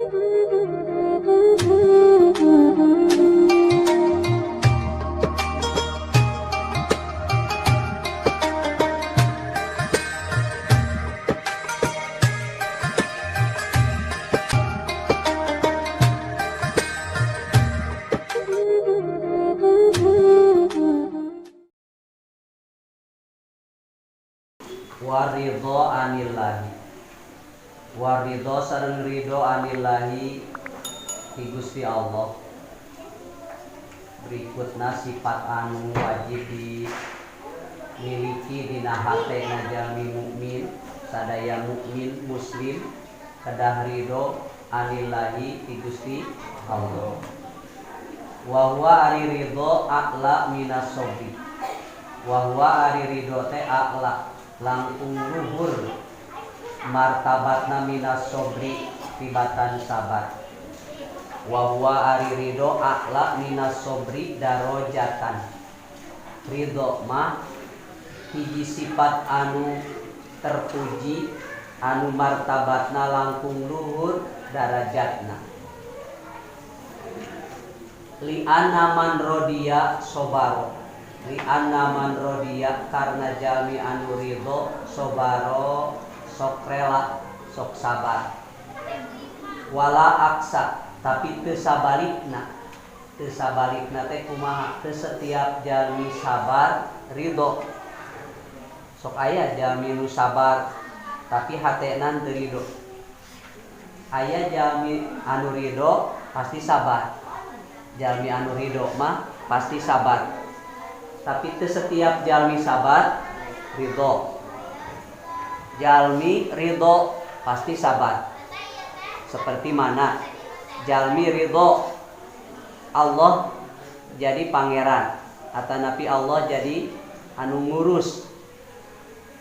Waridho anillahi, waridho sareng ridho anillahi ti Gusti Allah. Berikutna sifat anu wajib dimiliki dina hatena jalmi mukmin sadaya mukmin muslim kedah ridho anillahi ti Gusti Allah. Wa huwa ari ridho a'la minas sabri, wa huwa ari ridho teh a'la langkung luhur martabatna minas sobri tibatan sabar. Wa huwa ari ridho a'la minas sobri darajatan. Ridho mah hiji sifat anu terpuji anu martabatna langkung luhur darajatna. Li anna man rodiya sobaro, li anna man rodiya karena jalmi anu ridho sobaro sok rela sok sabar. Wala aksa tapi teu sabalikna, teu sabalikna teh kumaha, teu setiap jalmi sabar ridho. Sok aya jalmi nu sabar tapi hatena teu ridho. Aya jalmi anu ridho pasti sabar, jalmi anu ridho mah pasti sabar. Tapi teu setiap jalmi sabar ridho. Jalmi ridho pasti sabar. Seperti mana? Jalmi ridho Allah jadi pangeran, atanapi Allah jadi anu ngurus.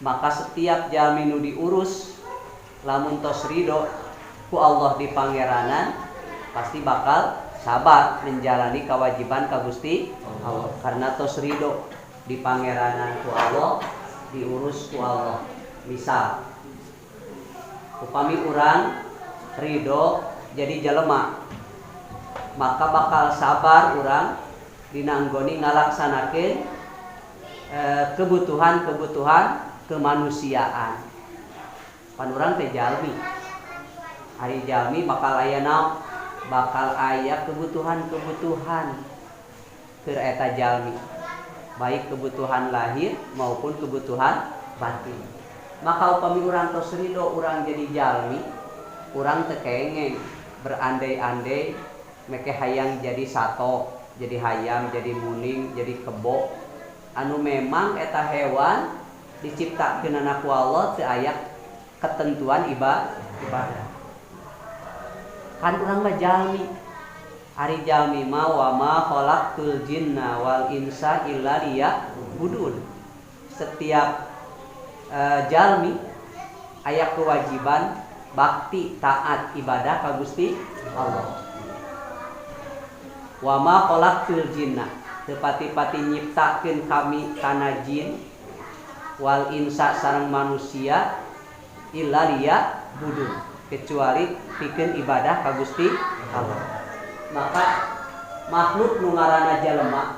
Maka setiap jalmi nu diurus lamun tos ridho ku Allah di pangeranan pasti bakal sabar menjalani kewajiban ka Gusti Allah karena tos ridho di pangeranan ku Allah, diurus ku Allah. Misal upami urang ridho jadi jelema, maka bakal sabar urang dina anggoni ngalaksanakeun kebutuhan-kebutuhan kemanusiaan. Pan urang teh jalmi, ari jalmi bakal aya naon? Bakal aya kebutuhan-kebutuhan keur eta jalmi, baik kebutuhan lahir maupun kebutuhan batin. Maka upami urang tos ridho urang jadi jalmi, urang teu kengeng berandai-andai meke hayang jadi sato, jadi hayam, jadi muning, jadi kebo. Anu memang eta hewan diciptakeunana ku Allah teu aya ketentuan ibadah. Kan urang mah jalmi, ari jalmi mah wa ma khalaqtul jinna wal insa illa liya'budun. Setiap jalmi aya kewajiban bakti taat ibadah ka Gusti Allah. Wa ma khalaqtul jinna, teu pati-pati nyiptakeun kami kana jin wal insa sareng manusia illa liya'budun, kecuali pikeun ibadah ka Gusti Allah. Maka makhluk nu ngaranna jalema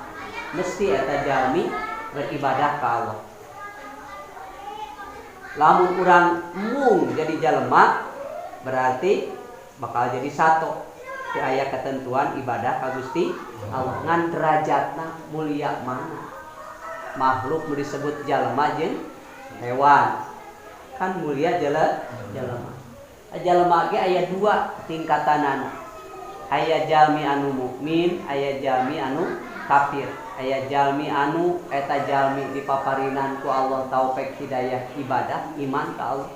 mesti eta jalmi beribadah ka Allah. Lamun urang mung jadi jalema berarti bakal jadi sato, teu aya ketentuan ibadah ka Gusti Allah. Ngan derajatna mulia mana makhluk nu disebut jalema jeung hewan, kan mulia jalema. Jalema ge aya dua tingkatanana, aya jalmi anu mukmin, aya jalmi anu kafir. Aya jalmi anu eta jalmi dipaparinan ku Allah taufik hidayah ibadah iman ka Allah.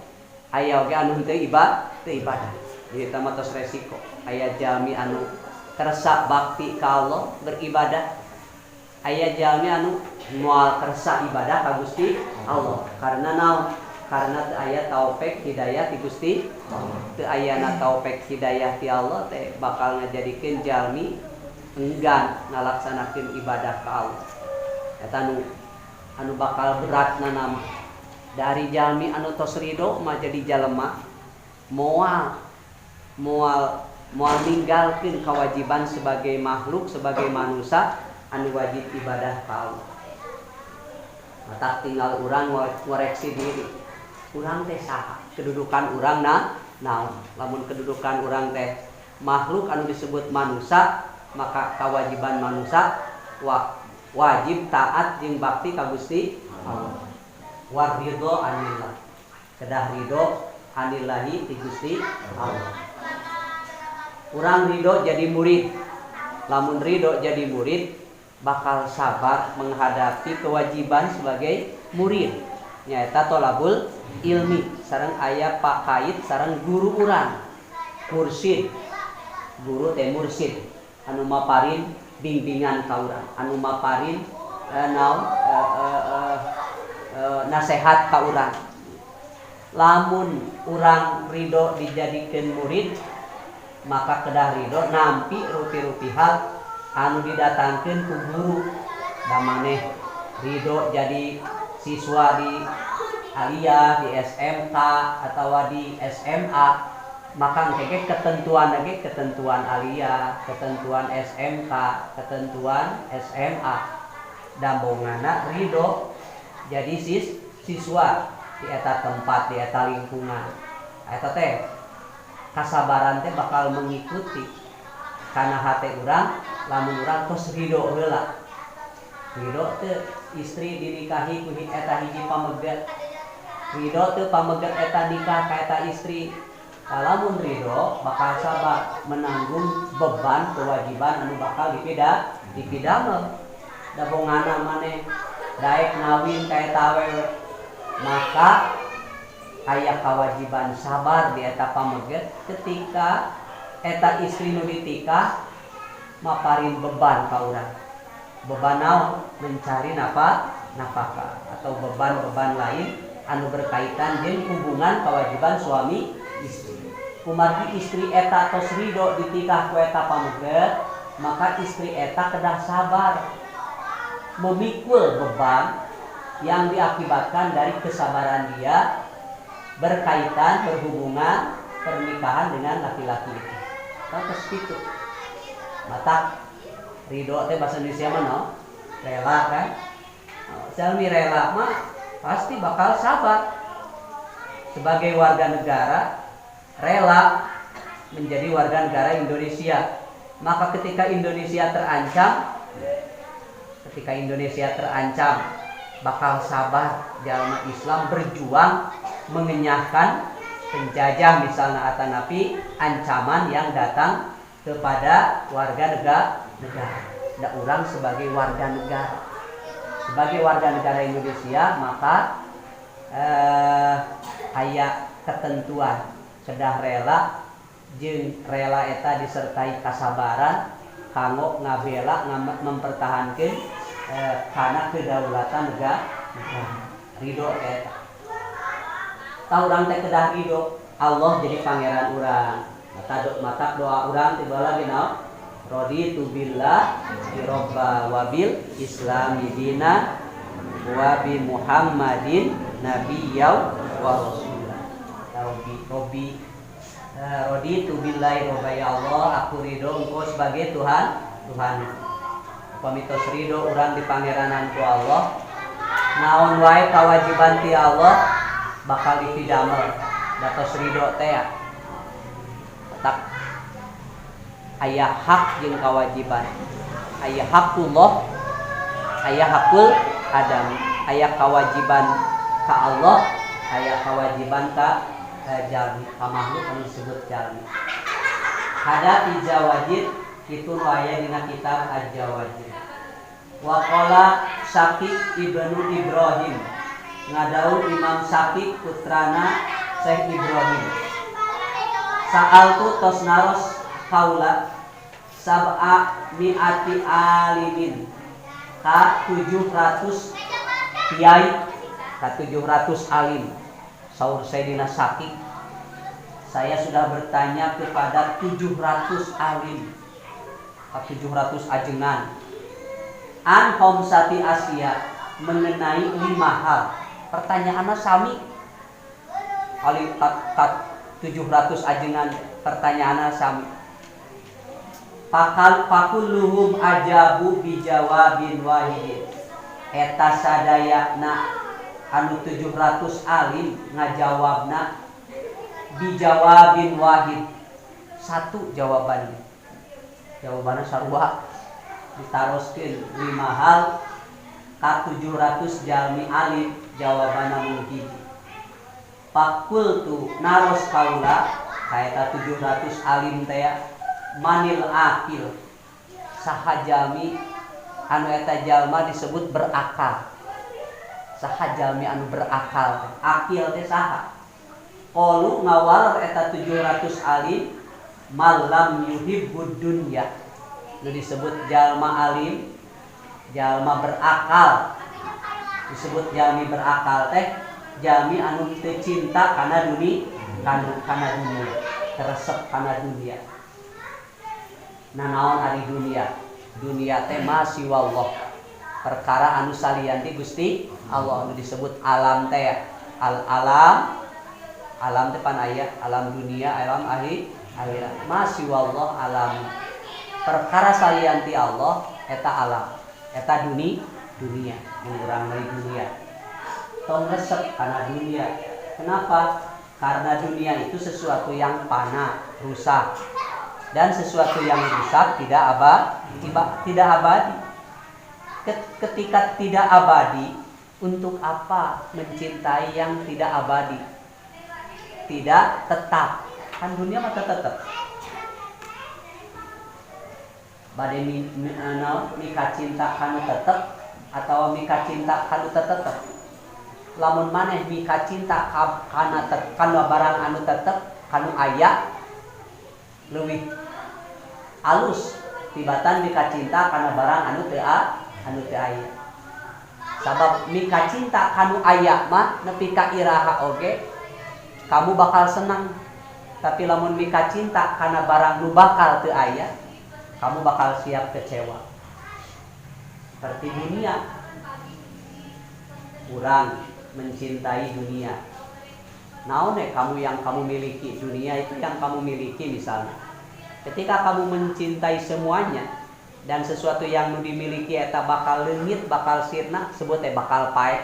Aya oge anu teu ibadah. Jadi eta mah tos resiko. Aya jalmi anu kersa bakti ka Allah beribadah. Aya jalmi anu moal kersa ibadah ka Gusti Allah. Karena naon? Karena teu aya taufik hidayah ti Gusti Allah. Teu ayana taufik hidayah ti Allah teh bakal ngajadikeun jalmi enggan ngalaksanakeun ibadah ka Allah. Eta anu bakal beratna nama. Dari jalmi anu tos ridho mah jadi jalema moal moal ninggalkeun kewajiban sebagai makhluk, sebagai manusia anu wajib ibadah ka Allah. Mata tinggal urang ngoreksi diri. Urang teh saha? Kedudukan urang naon? Lamun kedudukan urang teh makhluk anu disebut manusia, maka kewajiban manusia wajib taat jeung bakti ka Gusti Allah. War ridho anillah. Kedah ridho anillahi ti Gusti Allah. Urang ridho jadi murid. Lamun ridho jadi murid bakal sabar menghadapi kewajiban sebagai murid. Nyaeta tolabul ilmi sareng aya pakait sareng guru urang. Mursyid. Guru teh mursyid anu maparin bimbingan ka urang, anu maparin nasehat ka urang. Lamun urang ridho dijadikeun murid, maka kedah ridho nampi rupi-rupihat anu didatangkeun ku guru. Da maneh ridho jadi siswa di aliyah, di SMK atawa di SMA, maka engke ketentuan lagi, ketentuan aliyah, ketentuan SMK, ketentuan SMA. Dambongana ridho jadi siswa di eta tempat, di eta lingkungan. Eta teh kasabaran teh bakal mengikuti kana hate urang lamun urang tos ridho heula. Ridho teh istri dinikahi ku eta hiji pameget. Ridho teh pameget eta nikah ka eta istri. Lamun ridho bakal sabar menanggung beban kewajiban anu bakal dipidamel. Da bongana maneh daek ngawin ka eta awewe, maka aya kewajiban sabar di eta pameget ketika eta istri nu ditikah maparin beban ka urang. Beban naon? Mencari nafkah atau beban-beban lain anu berkaitan jeung hubungan kewajiban suami istri. Kumargi istri eta tos ridho ditikah ku eta pameget, maka istri eta kedah sabar memikul beban yang diakibatkan dari kesabaran dia berkaitan berhubungan pernikahan dengan laki-laki itu. Terus itu. Mata ridho teh bahasa Indonesia mana? Rela kan? Jalmi rela mah pasti bakal sabar. Sebagai warga negara rela menjadi warga negara Indonesia. Maka ketika Indonesia terancam, bakal sabar jalma Islam berjuang mengenyahkan penjajah misalnya atanapi ancaman yang datang kepada warga negara. Da urang sebagai warga negara Indonesia, maka aya ketentuan kedah rela jeung rela eta disertai kasabaran kanggo ngabela mempertahankeun kana kedaulatan negara. Ridho eta. Tah urang teh kedah ridho, Allah jadi pangeran urang. Mata doa urang tiba lagi naon? Raditu billah robba wa bil islami dina wa bi Muhammadin nabiyya wa rasulah. Robbi raditu billahi robba, ya Allah aku ridho engkau sebagai Tuhan. Pamitos ridho urang di pangeranan ku Allah, naon wae kewajiban ti Allah bakal dipidamel. Datos ridho teh tak aya hak jeung kewajiban. Aya hakullah, aya hakul adam, aya kewajiban ka Allah, aya kewajiban ka jalmi, ka makhluk anu disebut jalmi. Hada tiga wajib itu aya dina kitab Al-Jawazir. Wa qala Syafiq ibnu Ibrahim, ngadaun Imam Syafiq putrana Syekh Ibrahim. Sa'altu tosnaros kaula sab'a mi'ati alimin, ka 700 kiai, ka 700 alim. Saur Sayyidina Syafiq, saya sudah bertanya kepada 700 alim, 700 ajengan, an khamsati Asia, mengenai 5 hal. Pertanyaannya sami, alim 700 ajengan pertanyaannya sami. Pakulluhum ajabu bijawabin wahidin. Eta sadayana anu 700 alim ngajawabna bijawabin wahid, satu jawabannya. Jawabannya sarua ditaroskeun 5 hal ka 700 jalmi alim jawabanna mung hiji. Fakultu naros kaula kaeta 700 alim teh manil akil, saha jalmi anu eta jalma disebut berakal. Saha jalmi anu berakal, akil teh saha? Qalu ngawal eta 700 alim malam yuhibbud dunya. Nu disebut jalma alim, jalma berakal. Disebut jalmi berakal teh jalmi anu teu cinta kana dunia, kana dunia, teresep kana dunia. Nah naon ari dunia? Dunia teh masih wallah. Perkara anu salianti Gusti Allah anu disebut alam teh alam teh pan aya alam dunia, alam akhirat. Masih wallah alam. Perkara salianti Allah eta alam, eta dunia yang urang dari dunia. Tong resep karena dunia. Kenapa? Karena dunia itu sesuatu yang fana, rusak. Dan sesuatu yang rusak tidak abadi. Ketika tidak abadi, untuk apa mencintai yang tidak abadi? Tidak tetap. Kan dunia mah tetap. Bade mika cinta kanu tetap atau mika cinta kanu tetap. Lamun maneh mika cinta kana barang anu tetep kanu aya leuwih alus tibatan mika cinta kana barang anu teu aya. Sabab mika cinta kanu aya mah nepi ka iraha oge kamu bakal senang. Tapi lamun mika cinta kana barang nu bakal teu aya, kamu bakal siap kecewa. Seperti dunia. Urang mencintai dunia. Naon kamu yang kamu miliki, dunia itu yang kamu miliki misalnya. Ketika kamu mencintai semuanya dan sesuatu yang dimiliki eta bakal leungit, bakal sirna, sebut bakal pae.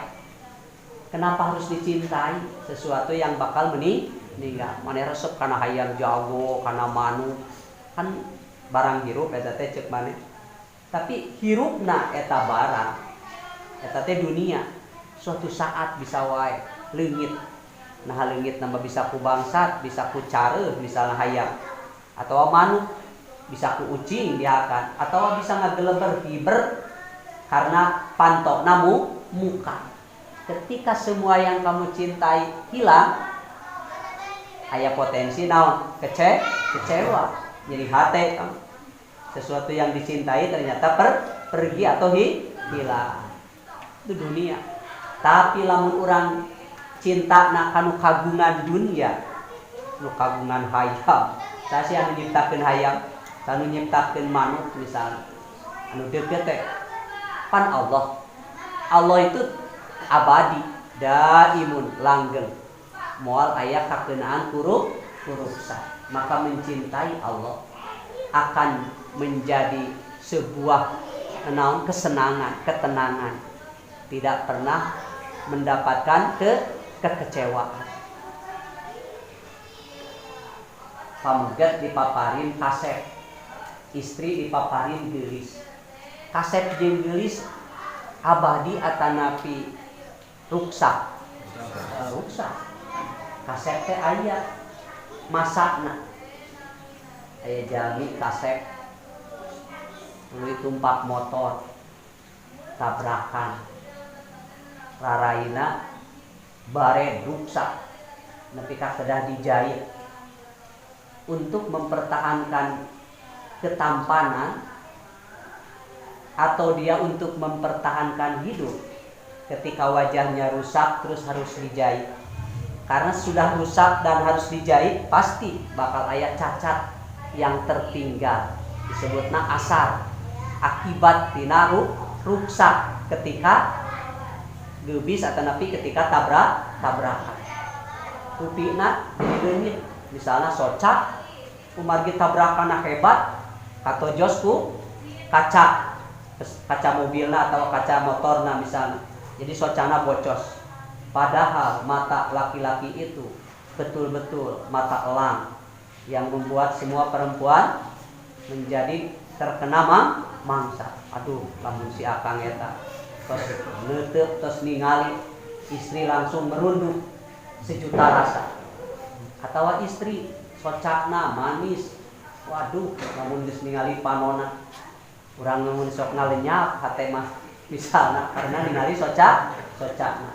Kenapa harus dicintai sesuatu yang bakal meninggal? Maneh resep kana hayang jago, kana manu. Kan barang hirup eta teh ceuk maneh. Tapi hirupna eta barang, eta teh dunia. Suatu saat bisa wae leungit. Nah leungit nama bisa ku bangsat, bisa ku careuh misalnya hayang. Atau manuk bisa ku ucing diakan, atau bisa ngageleber fiber karena pantokna muka. Ketika semua yang kamu cintai hilang, aya potensi naon? Kecewa. Jadi hate sesuatu yang dicintai ternyata pergi atau hilang. Itu dunia. Tapi lamun urang cinta na kanu kagungan dunia, nu kagungan hayam. Sasi anu nyiptakeun hayam, anu nyiptakeun manuk misalnya, anu deukeut teh pan Allah. Allah itu abadi, daimun, langgeng. Moal aya kakeunaan kuruksa. Maka mencintai Allah akan menjadi sebuah kesenangan, ketenangan. Tidak pernah mendapatkan kekecewaan. Pamugat dipaparin kasep, istri dipaparin geulis. Kasep jeung geulis abadi atanapi ruksak. Ruksak. Kasep teh aya masakna. Aya jalmi kasep tuluy tumpak motor tabrakan. Raraina bare ruksak nepi ka kedah dijahit untuk mempertahankan ketampanan atau dia untuk mempertahankan hidup. Ketika wajahnya rusak terus harus dijahit, karena sudah rusak dan harus dijahit pasti bakal aya cacat yang tertinggal, disebutna asar, akibat tina ruksak ketika geubis atau napi ketika tabrakan. Rupina jadi leungit, misalnya socak umargi tabrakan hebat katojos ku kaca mobilna atau kaca motorna misalnya. Jadi socana bocos. Padahal mata laki-laki itu betul-betul mata elang yang membuat semua perempuan menjadi terkena mangsa. Aduh, lamun si akang eta tos neuteup tos ningali istri langsung merunduk sejuta rasa. Atawa istri socakna manis. Waduh, lamun geus ningali panona urang lamun sok ngalenyap hate mah misalna karena ningali socakna.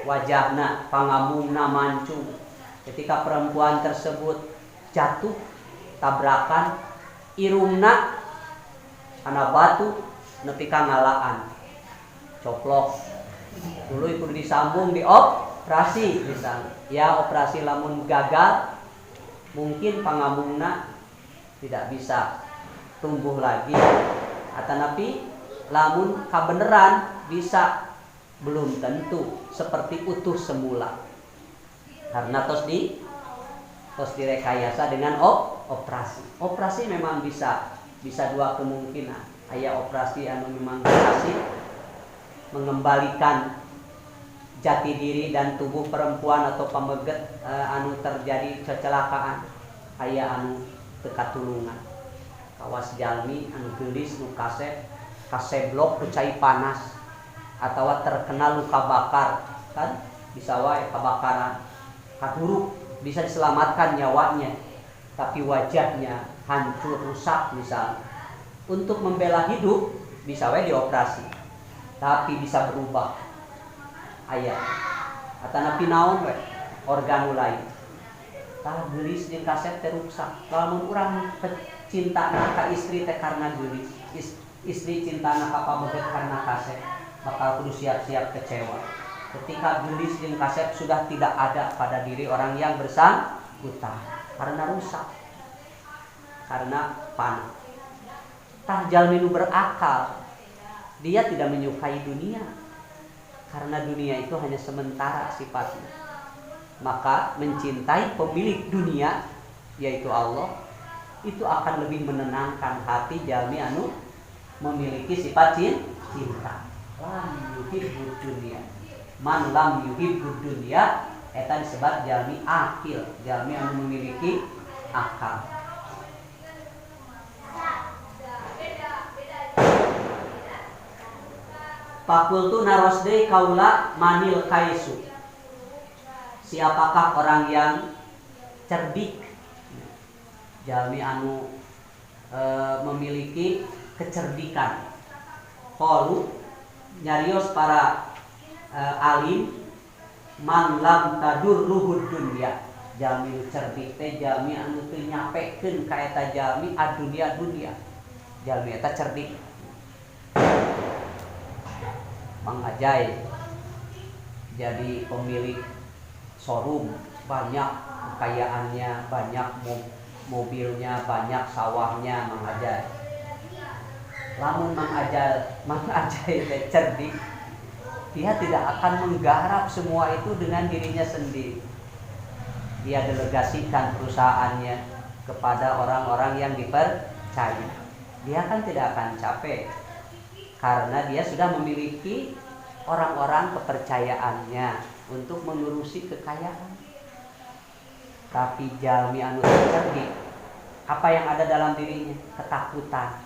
Wajahna pangamungna mancung. Ketika perempuan tersebut jatuh tabrakan irungna kana batu nepi ka ngalaan coplok dulu kudu disambung di operasi misalnya. Ya operasi lamun gagal mungkin pangamungna tidak bisa tumbuh lagi atanapi lamun kabeneran bisa belum tentu seperti utuh semula karena tos direkayasa dengan operasi. Operasi memang bisa dua kemungkinan. Aya operasi anu memang berhasil mengembalikan jati diri dan tubuh perempuan atau pameget anu terjadi kecelakaan. Aya anu teu katulungan. Kawas jalmi anu geulis nu kaseblok ku cai panas atau terkena luka bakar kan bisa wae kebakaran kaduruk bisa diselamatkan nyawanya tapi wajahnya hancur rusak misalnya. Untuk membela hidup bisa wae dioperasi tapi bisa berubah aya atanapi naon we organ lain tah geulis jeung kasep teh rusak. Lamun urang cintana ka istri teh karena geulis istri cintana ka pameget karena kasep bakal kudu siap-siap kecewa. Ketika geulis jeung kasep sudah tidak ada pada diri orang yang bersangkutan karena rusak, karena panah. Tah jalmi nu berakal, dia tidak menyukai dunia karena dunia itu hanya sementara sifatnya. Maka mencintai pemilik dunia yaitu Allah itu akan lebih menenangkan hati jalmi anu memiliki sifat cinta. Lam yuhibbud dunya. Man lam yuhibbud dunya eta disebut jalmi akil, jalmi anu memiliki akal. Fakultu narosdei kaula manil kaisu. Siapakah orang yang cerdik? Jalmi anu memiliki kecerdikan. Qalu nyarios para alim man lam tadurruhud dunya. Jalmi cerdik teh jalmi anu teu nyapekeun ka eta jalmi adunya dunia. Jalmi eta cerdik. Mang Ajay jadi pemilik showroom, banyak kekayaannya, banyak mobilnya, banyak sawahnya Mang Ajay. Lamun Mang Ajay teh cerdik, dia tidak akan menggarap semua itu dengan dirinya sendiri. Dia delegasikan perusahaannya kepada orang-orang yang dipercaya. Dia kan tidak akan capek karena dia sudah memiliki orang-orang kepercayaannya untuk mengurusi kekayaan. Tapi jalmi anu cerdik, apa yang ada dalam dirinya? Ketakutan.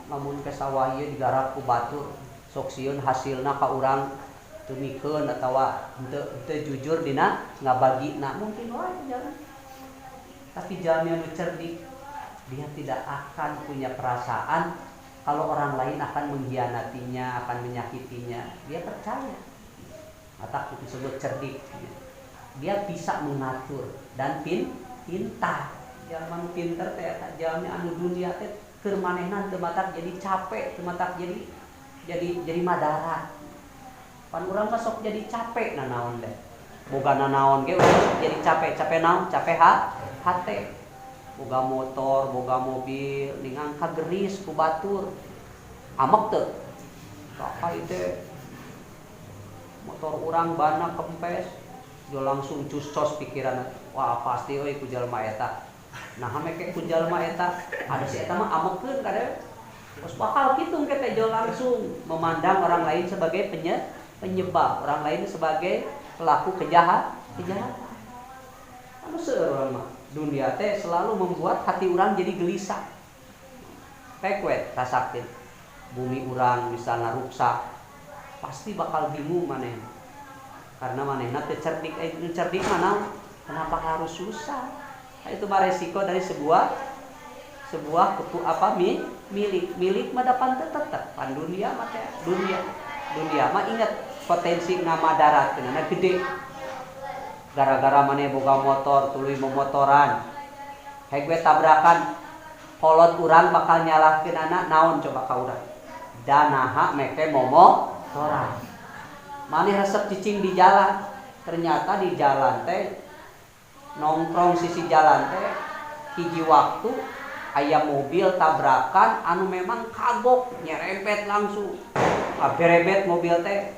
Namun ke sawah ieu digarap ku batur, sok sieun hasilna ka urang tumikeun atawa henteu jujur dina ngabagina mungkin wae jalan. Tapi jalmi anu cerdik, dia tidak akan punya perasaan kalau orang lain akan mengkhianatinya, akan menyakitinya. Dia percaya. Mata disebut cerdik. Dia bisa mengatur dan pintar. Jalma pinter teh jalmi anu dunia teh keur manehna teu matak jadi capek, teu matak jadi madara. Pan urang mah sok jadi capek naon deh. Boga naon ge urang jadi capek naon? Capek hate. Boga motor, boga mobil, ningang kageris ku batur. Amek teu? Kakak itu motor urang bana kempes, dia langsung cus-cos pikiran. Wah pasti euy ku jalma eta Nah make ku jalma eta ada si eta mah amekeun kada terus bakal kitung kita jauh langsung memandang orang lain sebagai penyebab, orang lain sebagai pelaku kejahatan. Anu seueur mah dunia teh selalu membuat hati orang jadi gelisah. Pekwet rasakeun bumi orang misalnya rusak, pasti bakal bingung maneh. Karena manehna teu cerdik, cerdik mana? Kenapa harus susah? Nah, itu mah resiko dari sebuah milik mah dapan tetep pan dunia mah teh dunia mah ingat potensi ngamadaratkeunna gede gara-gara maneh boga motor tuluy memotoran hegwe tabrakan kolot urang bakal nyalahkeunana naon coba ka urang danaha meke momotoran maneh resep cicing di jalan ternyata di jalan teh nongkrong sisi jalan teh hiji waktu aya mobil tabrakan anu memang kagok nyerempet langsung berebet mobil teh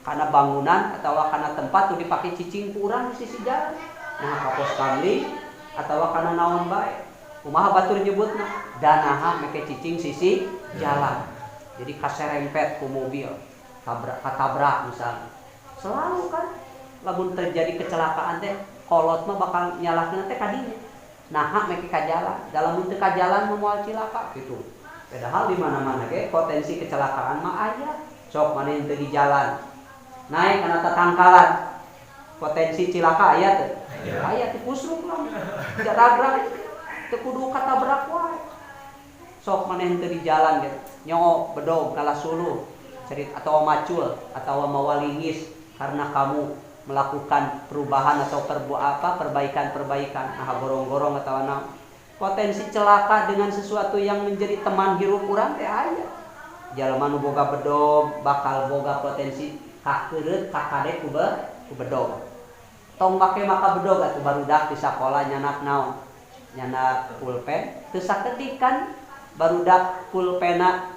karena bangunan atau karena tempat tuh dipakai cicing kurang di sisi jalan nah kapos kamling atau karena naon bae kumaha batur nyebutna danaha make cicing sisi jalan jadi kaserempet ku mobil katabrak misalnya selalu kan lamun terjadi kecelakaan teh kolot mah bakal nyalahkeun teh kadinya nah make ka jalan dalam bentuk ka jalan moal cilaka gitu padahal di mana-mana ge potensi kecelakaan mah aya sok maneh teu di jalan naik kana tatangkalan potensi cilaka aya teu aya teu kusruk lah jadagrak teu kudu katabrak wae sok maneh teu di jalan gitu nyoo bedog kalah suluh cerit atau macul atau mawalingis karena kamu melakukan perubahan atau perbaikan nah gorong-gorong atau naon potensi celaka dengan sesuatu yang menjadi teman hirup urang teh aya jalma nu boga bedog bakal boga potensi kakeureut kakade ku bedog tong make maka bedog atuh barudak di sakola nyanak naon nyanak pulpen teu sakedik kan barudak pulpena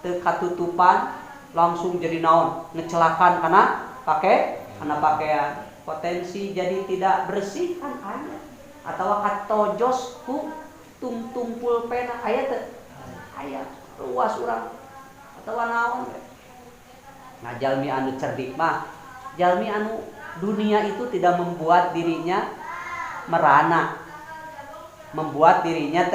teu katutupan langsung jadi naon ngecelakan karena pakaian potensi jadi tidak bersih kan aya atau katojos ku tung pulpena aya teu aya luas urang atawa naon nah jalmi anu cerdik mah jalmi anu dunia itu tidak membuat dirinya merana membuat dirinya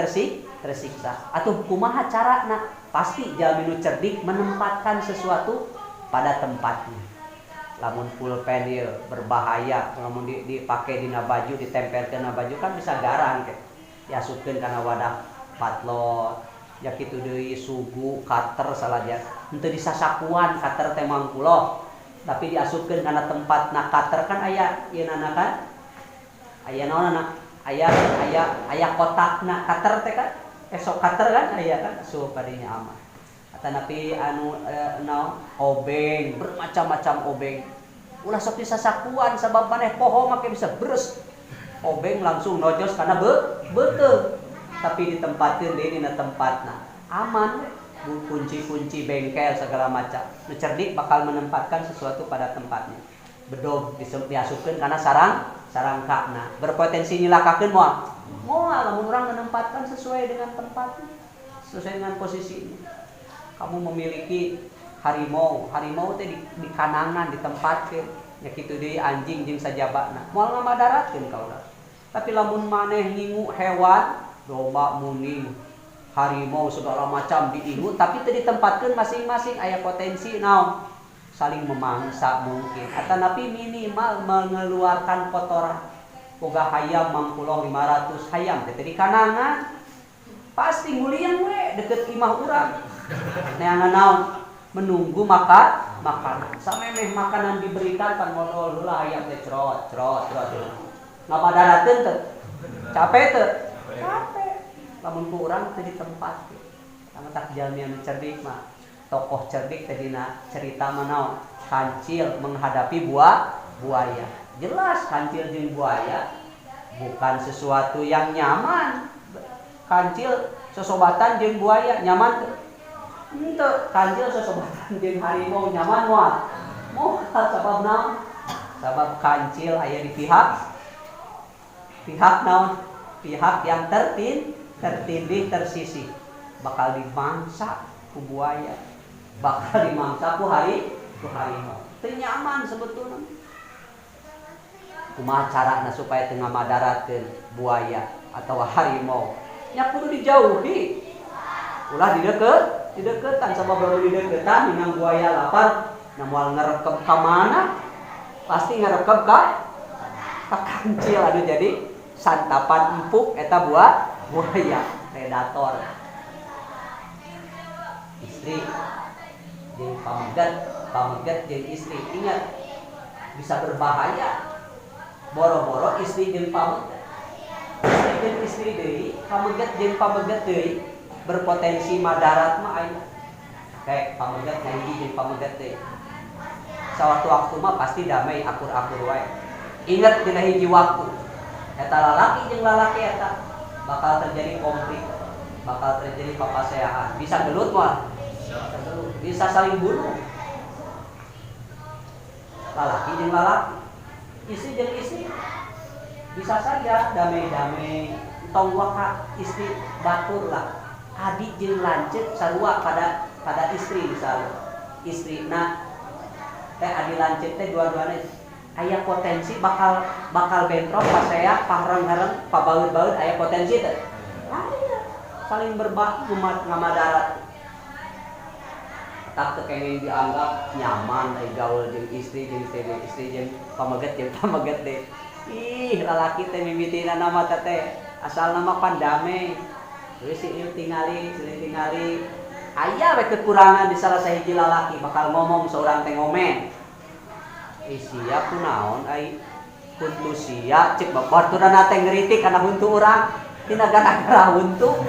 tersiksa atuh kumaha carana pasti jalmi nu cerdik menempatkan sesuatu pada tempatnya lamun pulpen ieu berbahaya lamun dipake dina baju ditempelkeun na baju kan bisa garang ke diasupkeun kana wadah patlot ya kitu deui sugu cutter salaja henteu disasakuan cutter teh mangkuloh tapi diasupkeun kana tempatna cutter kan aya ieunana kan aya naonana aya kotakna cutter teh kan sok cutter kan aya kan asup padinya aman tanapi anu naon obeng bermacam-macam obeng ulah sok disasakuan sabab maneh poho make bisa beres obeng langsung nojos karena beuteuh tapi ditempatkeun deui dina tempatna aman kunci-kunci bengkel segala macam nu cerdik bakal menempatkan sesuatu pada tempatnya bedog diasupkeun kana sarangkana berpotensi nyilakakeun moal lamun urang menempatkan sesuai dengan tempatnya sesuai dengan posisinya kamu memiliki harimau teh di kanangan ditempatkeun nya kitu deui anjing jeung sajabana moal ngamadaratkeun ka urang tapi lamun maneh ngingu hewan domba muning harimau segala macam diingu tapi teu ditempatkeun masing-masing aya potensi naon saling memangsa mungkin atanapi minimal mengeluarkan kotoran boga hayam mangkuloh 500 hayam teh di kanangan pasti nguliang we deket imah urang neangan naon menunggu makan samemeh makanan diberikan kan modal heula hayam teh crot ngapadarateun teu capek teu capek lamun ku urang teu di tempat sama tak jalmi anu cerdik mah tokoh cerdik teh dina cerita mah naon kancil menghadapi buaya jelas kancil jeung buaya bukan sesuatu yang nyaman kancil sosobatan jeung buaya nyaman teu henteu kancil sosobatan jeung harimau nyaman moal sabab naon sabab kancil aya di pihak naon pihak yang tertindih tersisih bakal dimangsa ku buaya, bakal dimangsa ku harimau. Teu nyaman sebetulna. Kumaha carana supaya teu ngamadaratkeun buaya atau harimau? Nya kudu dijauhi. Ulah dideuketan sabab baru dideuketan minang buaya lapar, na moal ngarekeb ka mana? Pasti ngarekeb ka kancil anu jadi santapan empuk eta buaya predator. Istri jeung pamegat jeung istri ingat bisa berbahaya. Boro-boro istri jeung pamegat. Istri jeung istri deui, pamegat jeung pamegat deui berpotensi madarat mah aya. Kayak pamegat hiji jeung pamegat deui. Sawaktu-waktu mah pasti damai akur-akur wae. Ingat dina hiji waktu eta lalaki jeung lalaki eta bakal terjadi konflik, bakal terjadi papaseaan, bisa gelut mah, bisa saling bunuh. Lalaki jeung lalaki, istri jeung istri, bisa saja damai-damai, tong waka istri batur lah, adik jeung lanceuk sarua pada istri misalnya, istrina teh adi lanceuk teh dua-duana aya potensi bakal bentrok pasea pahareng-hareng pabaeud-baeud aya potensi teh. Saling berbaku ngamadarat. Tak teu kenging dianggap nyaman ai gaul jeung istri jeung istri jeung pameget deui. Ih lalaki teh mimitina nama teh asal nama pan damai. Geus ieu tingali aya we kekurangan di salah sahiji lalaki bakal ngomong seorang teh ngomen. Sia kunaon ai huntu sia cek baturana teh ngeritik kana huntu urang tina gara-gara huntu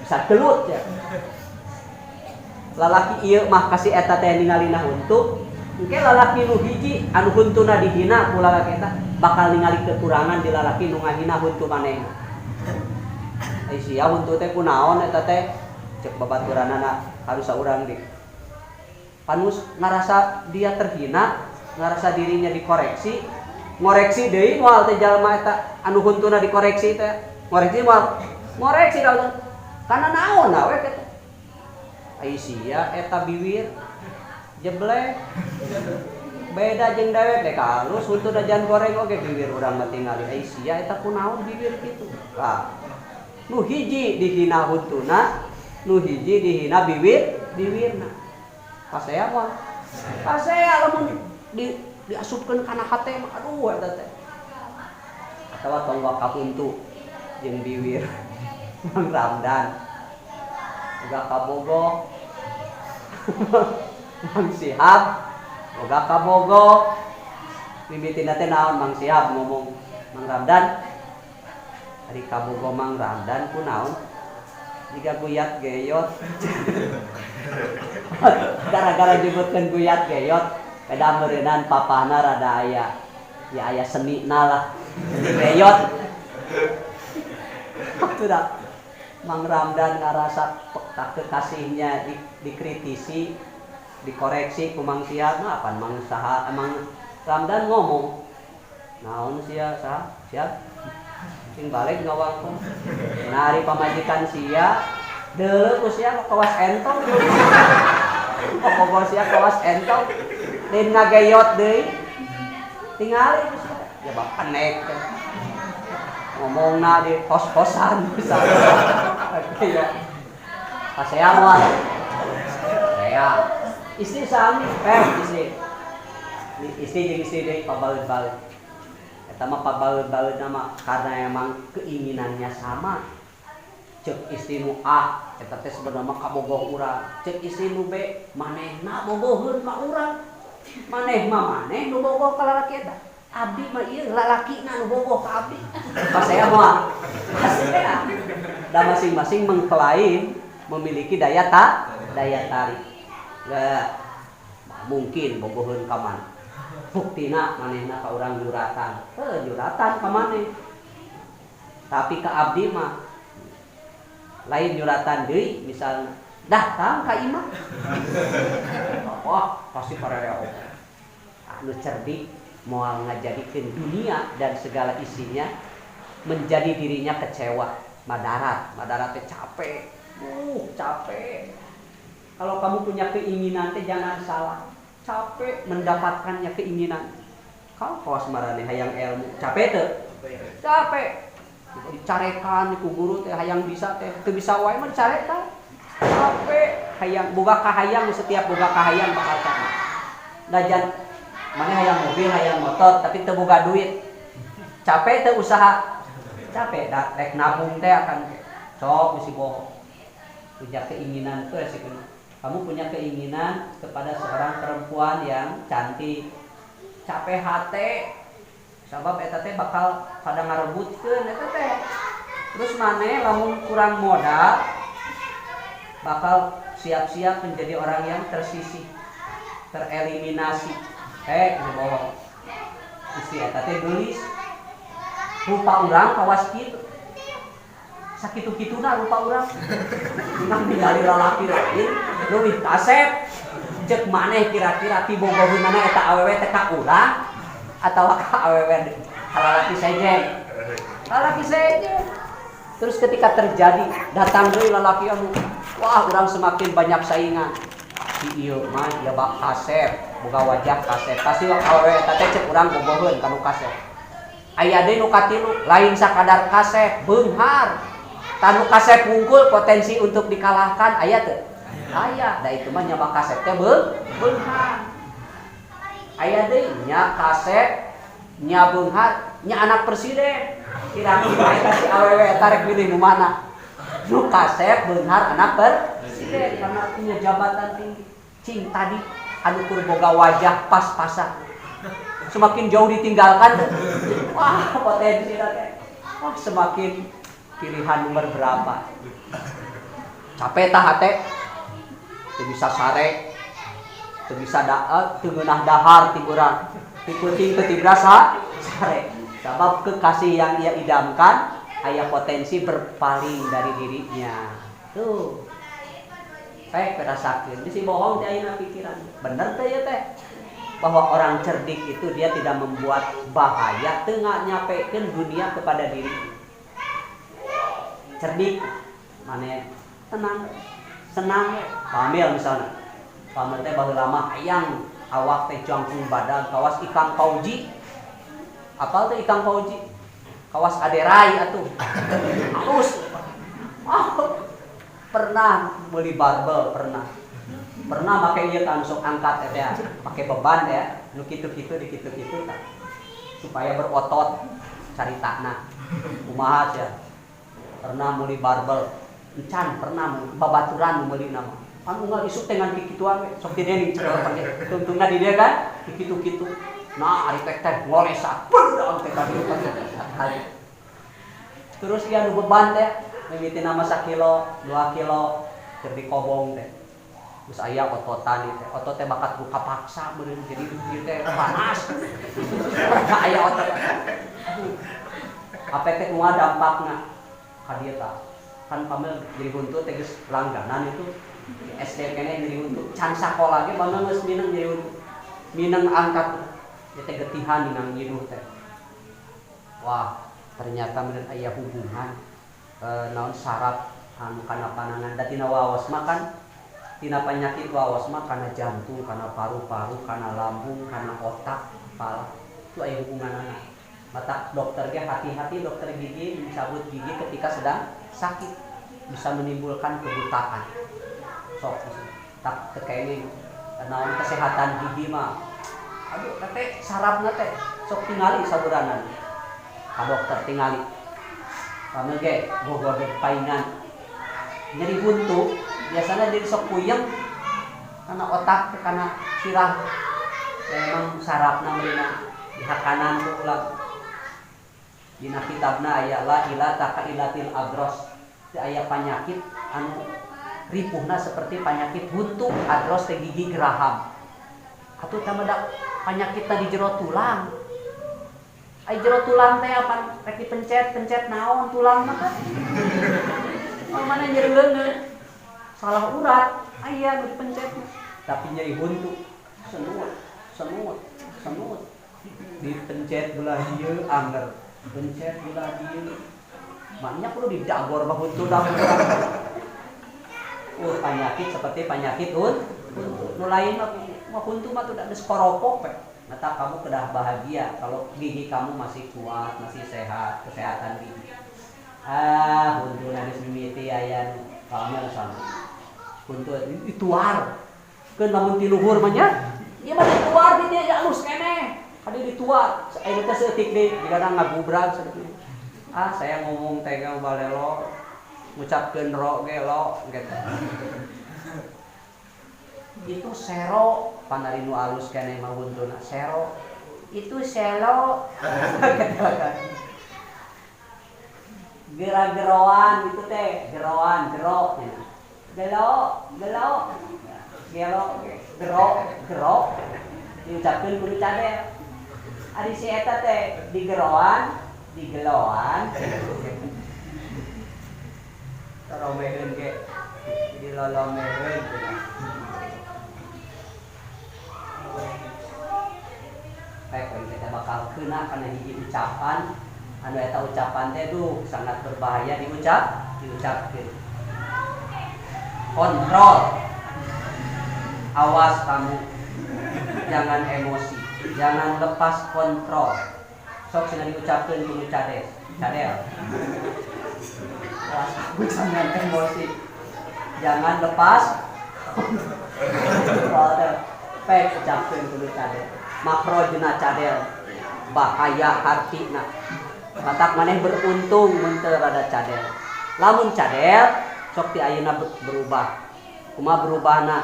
bisa gelut ya. Lalaki ieu mah kasih eta teh ningalina huntu, engke lalaki nu hiji anu huntuna dihina ku lalaki eta bakal ningali kekurangan di lalaki nu ngahina huntu manehna. Ai sia huntu teh kunaon eta teh cek babaturanana harus saurang di panus ngarasa dia terhina, ngarasa dirinya dikoreksi, ngoreksi deui moal teh jalma eta anu huntuna dikoreksi teh ngoreksi daun kana naon we eta ai sia eta biwir jeblek beda jeung dewek teh kalus huntuna jan goreng oge biwir urang mah tingali ai sia eta kunaon biwir kitu. Nu hiji dihina huntuna, nu hiji dihina biwirna. Pasea moal pasea lamun diasupkeun kana hate mah aduh eta teh. Atawa tong waka huntu jeung biwir Mang Ramdan. Boga kabogoh. Mang Sihab boga kabogoh. Mimitina teh naon Mang Sihab ngomong Mang Ramdan. Ari kabogoh Mang Ramdan kunaon? Jika guyat geyot. Gara-gara nyebutkeun guyat geyot beda meureunnan papahna rada aya ya aya senina lah geyot. Atuda Mang Ramdan ngarasa kekasihnya dikritisi, dikoreksi ku Mang Sihab mah apan Mang Ramdan ngomong naon sia saha siap sing balik ngawangkeun nari pamajikan sia deuleu ku sia kawas entong pokok sia kawas entong lain ngageyot deui tingali ku sia ya bak penek ngomongna di kos-kosan misalnya ya pasea moal saya istri sami istri jeung istri deui pabaeud-baeud eta mah pabaeud-baeud nama karena emang keinginannya sama. Cek istri nu A eta teh sebenarnya mah kabogoh urang, cek istri nu B manehna bogoheun ka urang, maneh mah maneh nu bogoh ka lalaki eta. Abdi mah ieu lalakina nu bogoh ka abdi. Pasea moal pasea da masing-masing mengklaim memiliki daya tarik. Enggak mungkin bogoheun ka mana. Buktina manehna ka urang juratan. Juratan ka maneh. Tapi ka abdi mah lain juratan deui misalna. Datang ka imah. Wah, pasti pararea oge. Anu cerdik moal ngajadikeun dunia dan segala isinya menjadi dirinya kecewa. Madarat teh capek. Capek. Kalau kamu punya keinginan teh jangan salah. Capek mendapatkannya keinginan. Kalau kawas marane hayang ilmu, capek teu? Capek. Dicarekan ku guru teh hayang bisa teh teu bisa wae mah dicarekan. Capek hayang boga kahayang setiap boga kahayang bakal capek. Lajan mana hayang mobil, hayang motor tapi teu boga duit. Capek teu usaha. Capek dah rek nabung teh akan sok mesti bohong. Punya keinginan tuh sih. Kamu punya keinginan kepada seorang perempuan yang cantik. Capek hati. Sabab eta teh bakal pada ngarebutkeun eta teh. Terus maneh lamun kurang modal bakal siap-siap menjadi orang yang tersisih, tereliminasi. Ini bohong. Istri eta teh geulis. Rupa urang kawas kitu. Sakitu-kituna rupa urang. Urang ningali lalaki lain leuwih kasep. Cek maneh kira-kira ti bogoheunana eta awewe teh ka urang atawa ka awewe lalaki sejen. Lalaki sejen. Terus ketika terjadi datang deui lalaki anu, wah urang semakin banyak saingan. Si ieu mah ya bak kasep, boga wajah kasep. Pasti awewe eta teh cek urang bogoheun kanu kasep. Aya deui nu katilu lain sakadar kasep, beunghar. Tanu kasep wungkul potensi untuk dikalahkan aya teu? Aya. Da itu mah nya bak kasep teh beunghar. Aya deui nya kasep, nya beunghar, nya anak presiden. Kira-kira eta si awewe eta rek milih nu mana? Nu kasep, beunghar, anak presiden karena punya jabatan tinggi. Cing tadi anu kur boga wajah pas-pasan. Semakin jauh ditinggalkan, wah potensi teh. Wah semakin pilihan nomor berapa? Capek tah hate, teu bisa sare, teu bisa teu geunah dahar ti urang, ti peuting teu ti berasa sare. Sabab kekasih yang ia idamkan aya potensi berpaling dari dirinya. Tuh. Perasakeun, bisi bohong teh ayeuna pikiran. Bener teh ya teh. Bahwa orang cerdik itu dia tidak membuat bahaya tengah nyapekeun dunia kepada diri. Cerdik mane tenang, senang, pamil misalnya. Pamil teh baheula mah hayang awak teh jangkung badan kawas Ikang Fauji. Apal teh Ikang Fauji? Kawas aderai atuh. Halus. Pernah beli barbel pernah pakai ieu kan sok angkat ya, pakai beban ya, nu kitu-kitu di kitu-kitu kan. Supaya berotot caritana. Kumaha sia. Pernah meuli barbel, encan pernah babaturan meuli nama. Anu unggal isuk teh ngan kikituan we, sok didening cenah pake tungtungna di dia kan, kitu-kitu. Nah, ari teh ngolesak, beudang teh tadi kali. Terus ieu nu beban teh mimiti nama 1 kilo, 2 kilo keur dikobong teh. Terus aya ototan ieu teh. Otot teh bakat buka paksa beureun jadi ieu teh panas. Aya otot. Apa teh kumaha dampakna ka dieu tah. Kan pamel jadi buntut teh geus langganan itu. SD keneh jadi buntut. Can sakola ge pamel geus mineng jadi buntut. Mineng angkat ieu teh getihan minang nyiduh teh. Wah, ternyata meureun aya hubungan naon saraf anu kana panangan da tina waos makan tina penyakit waos mah kana jantung, kana paru-paru, kana lambung, kana otak, kepala. Itu aya hubunganna. Mata dokter ge hati-hati dokter gigi mencabut gigi ketika sedang sakit bisa menimbulkan kebutaan. Sok tak tekene naon kesehatan gigi mah. Aduh teh sarafna teh sok tingali saburanan. Ka dokter tingali. Pamil ge boga paingan. Nyeri buntu biasanya jadi sok puyeng karena otak karena sirah memang sarafna meulina dihakanan tuh ulah dina kitabna aya la ilata ka ilatil adros teh aya panyakit anu ripuhna seperti penyakit buntu adros teh gigi geraham atuh teh meda panyakitna di jero tulang ai jero tulang teh apa rek dipencet naon tulang mah kan mana nyeri leungeun salah urat aya nu dipencet tapi nyeri buntu senut dipencet belah ieu anger bencet gula dieu banyak lu didagor bahuntu dagor penyakit seperti penyakit nu lain mah huntu mah tidak ada skoropok mata kamu kedah bahagia kalau gigi kamu masih kuat masih sehat kesehatan gigi huntu nangis mimiti aya pamel sama huntu dituar keun lamun ti luhur mah nya ieu mah dituar di dia halus keneh kadi dituar aya teh seutik deui digana ngagubrag saeutik saya ngomong tega balelo ngucapkeun ro ge lo gitu itu sero panari nu alus keneh mah huntuna sero itu selo gera-geroan itu teh geroan gero gelo gero diucapkeun kudu cadel ari si eta teh digeroan digeloan toromeheun ge dilolomeheun baik kita bakal kena karena hiji ucapan anu eta ucapan teh sangat berbahaya diucapkeun kontrol awas kamu jangan emosi jangan lepas kontrol sok cenah diucapkeun kudu cadel awas kamu jangan emosi jangan lepas kontrol baik ucapkeun kudu cadel makro jeuna cadel bahaya hartina matak maneh beruntung mun teu rada cadel lamun cadel sok ti ayeuna berubah kumaha berubahna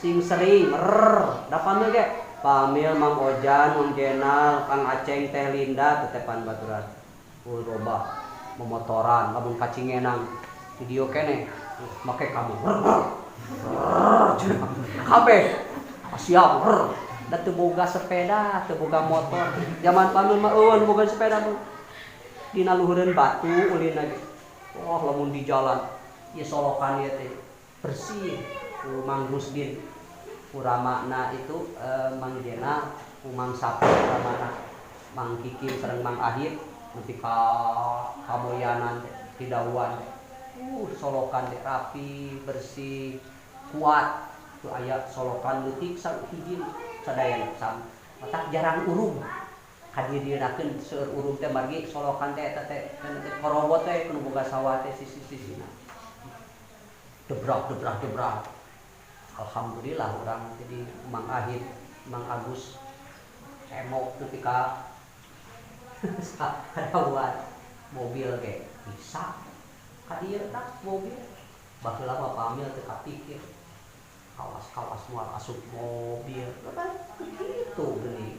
sing sering da pamil ge pamil Mang Ojan Mang Jenal Kang Aceng Teh Linda tetepan baturan loba memotoran lamun kacingenang video keneh make kamu kabeh siap da teu boga sepeda teu boga motor zaman pamil mah eueun boga sepeda dina luhureun batu ulin lagi lamun di jalan ieu solokan ieu teh bersih ku Mang Rusdin uramana itu Mang Jena ku Mang Sapu uramana Mang Kiki sareng Mang Ahid nepi ka kamoyanan ti dawuan solokan teh rapi bersih kuat tu aya solokan leutik hiji sadaya sam matak jarang urung hadirirakeun seueur urung teh margi solokan teh eta teh korobot teh kudu boga sawah teh sisi-sisina debrak alhamdulillah urang jadi Mang Ahid Mang Agus emok ketika kadawuan mobil ge bisa ka dieu tah mobil baheula mah pamil teu kapikir kawas mual asup mobil kan kitu geuning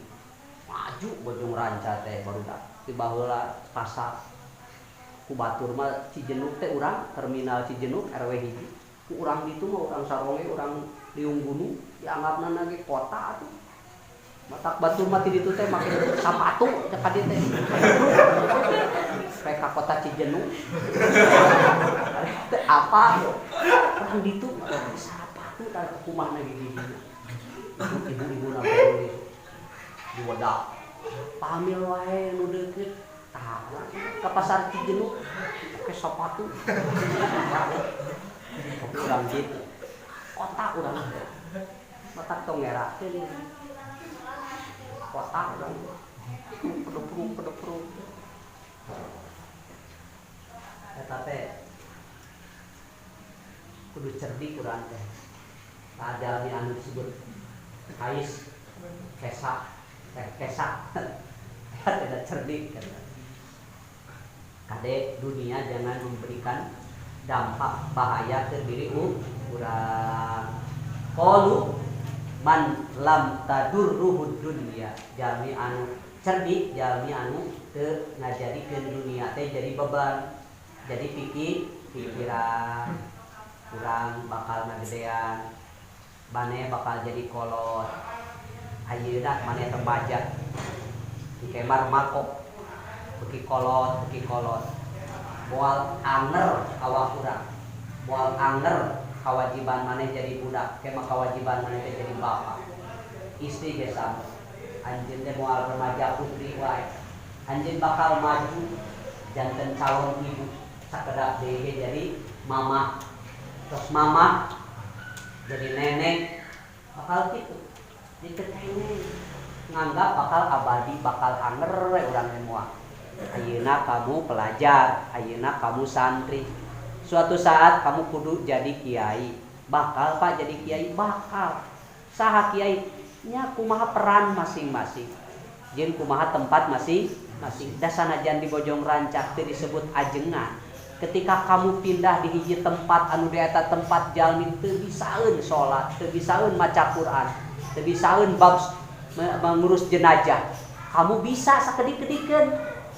maju bojong ranca teh barudak ti baheula pasar ku batur mah Cijenuk teh urang terminal Cijenuk RW 1 ku urang ditu mah urang saronge urang liung gunung dianggapna ge kota atuh matak batur mah ti ditu teh make sapatu teh ka dieu teh kayak ka kota Cijenuk apa urang ditu sapatu tah kumaha gigi ibu-ibu na di wadah pamil wae nu deukeut tah ka pasar Cijenuk ke sepatu urang gitu kota urang matak tong ngerakeun kota urang pedepru eta teh kudu cerdik urang teh jalmi anu disebut kais kesak tidak cerdik kade dunia jangan memberikan dampak bahaya ke diri urang qalu man lam tadurruhud dunya jalmi anu cerdik jalmi anu teu ngajadikeun dunia teh jadi beban jadi pikiran urang bakal ngagedean bane bakal jadi kolot ayeuna maneh terbaja di kemar mako beki kolot moal anger awak urang moal anger kewajiban maneh jadi budak kemah kewajiban maneh jadi bapak istri ge sama anjeun teh moal remaja putri wae anjeun bakal maju janten calon ibu sakedap deui jadi mama, terus mama jadi nenek, bakal gitu diketengeng nganggap bakal abadi, bakal hanger urang semua. Ayeuna kamu pelajar, ayeuna kamu santri, suatu saat kamu kudu jadi kiai. Bakal Pak jadi kiai, bakal saha kiai nya kumaha peran masing-masing, jeung kumaha tempat masing-masing. Da sanajan di Bojong Rancak teu disebut ajengan, ketika kamu pindah di hiji tempat anu dieta tempat jalmi teu bisaeun salat, teu bisaeun maca Quran, teu bisaeun bab mengurus jenazah, kamu bisa sakedik-kedikeun,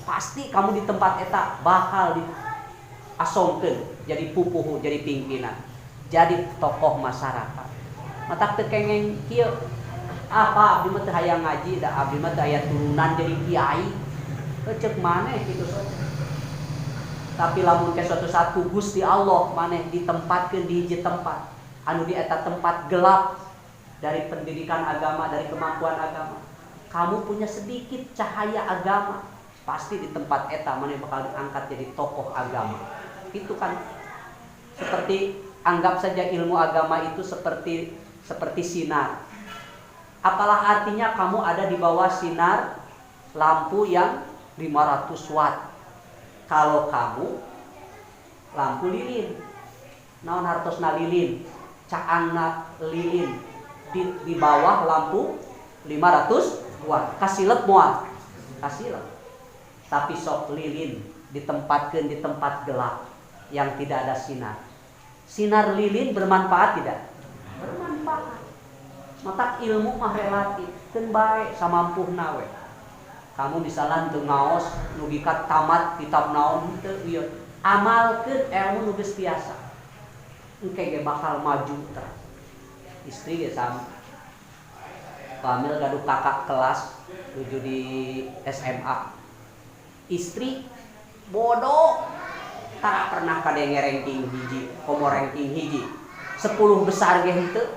pasti kamu di tempat eta bakal diasongkeun jadi pupuh, jadi pimpinan, jadi tokoh masyarakat. Matak teu kengeng kieu, apa abdi mah teu hayang ngaji, da abdi mah teu aya turunan jadi kiai, ceuk maneh kitu saja. Tapi lamun ke suatu saat ku Gusti Allah maneh ditempatkeun di hiji tempat anu di eta tempat gelap dari pendidikan agama, dari kemampuan agama, kamu punya sedikit cahaya agama, pasti di tempat eta maneh bakal diangkat jadi tokoh agama. Itu kan seperti, anggap saja ilmu agama itu seperti sinar. Apalah artinya kamu ada di bawah sinar lampu yang 500 watt. Kalau kamu lampu lilin, naon hartosna lilin, caangna lilin di bawah lampu 500 watt, kasilep moal, kasilep. Tapi sok lilin ditempatkeun di tempat gelap yang tidak ada sinar. Sinar lilin bermanfaat tidak? Bermanfaat. Mata ilmu mah relatif, keun bae samampuhna we. Kamu misalnya teu ngaos nu gikat tamat kitab naon teu ieu, amalkeun ilmu nu geus biasa, engke ge bakal maju terus. Istri ge sama, Kamil gaduh kakak kelas tujuh di SMA. Istri bodoh, tak pernah kadenge ranking hiji, komo ranking hiji 10 besar ge henteu.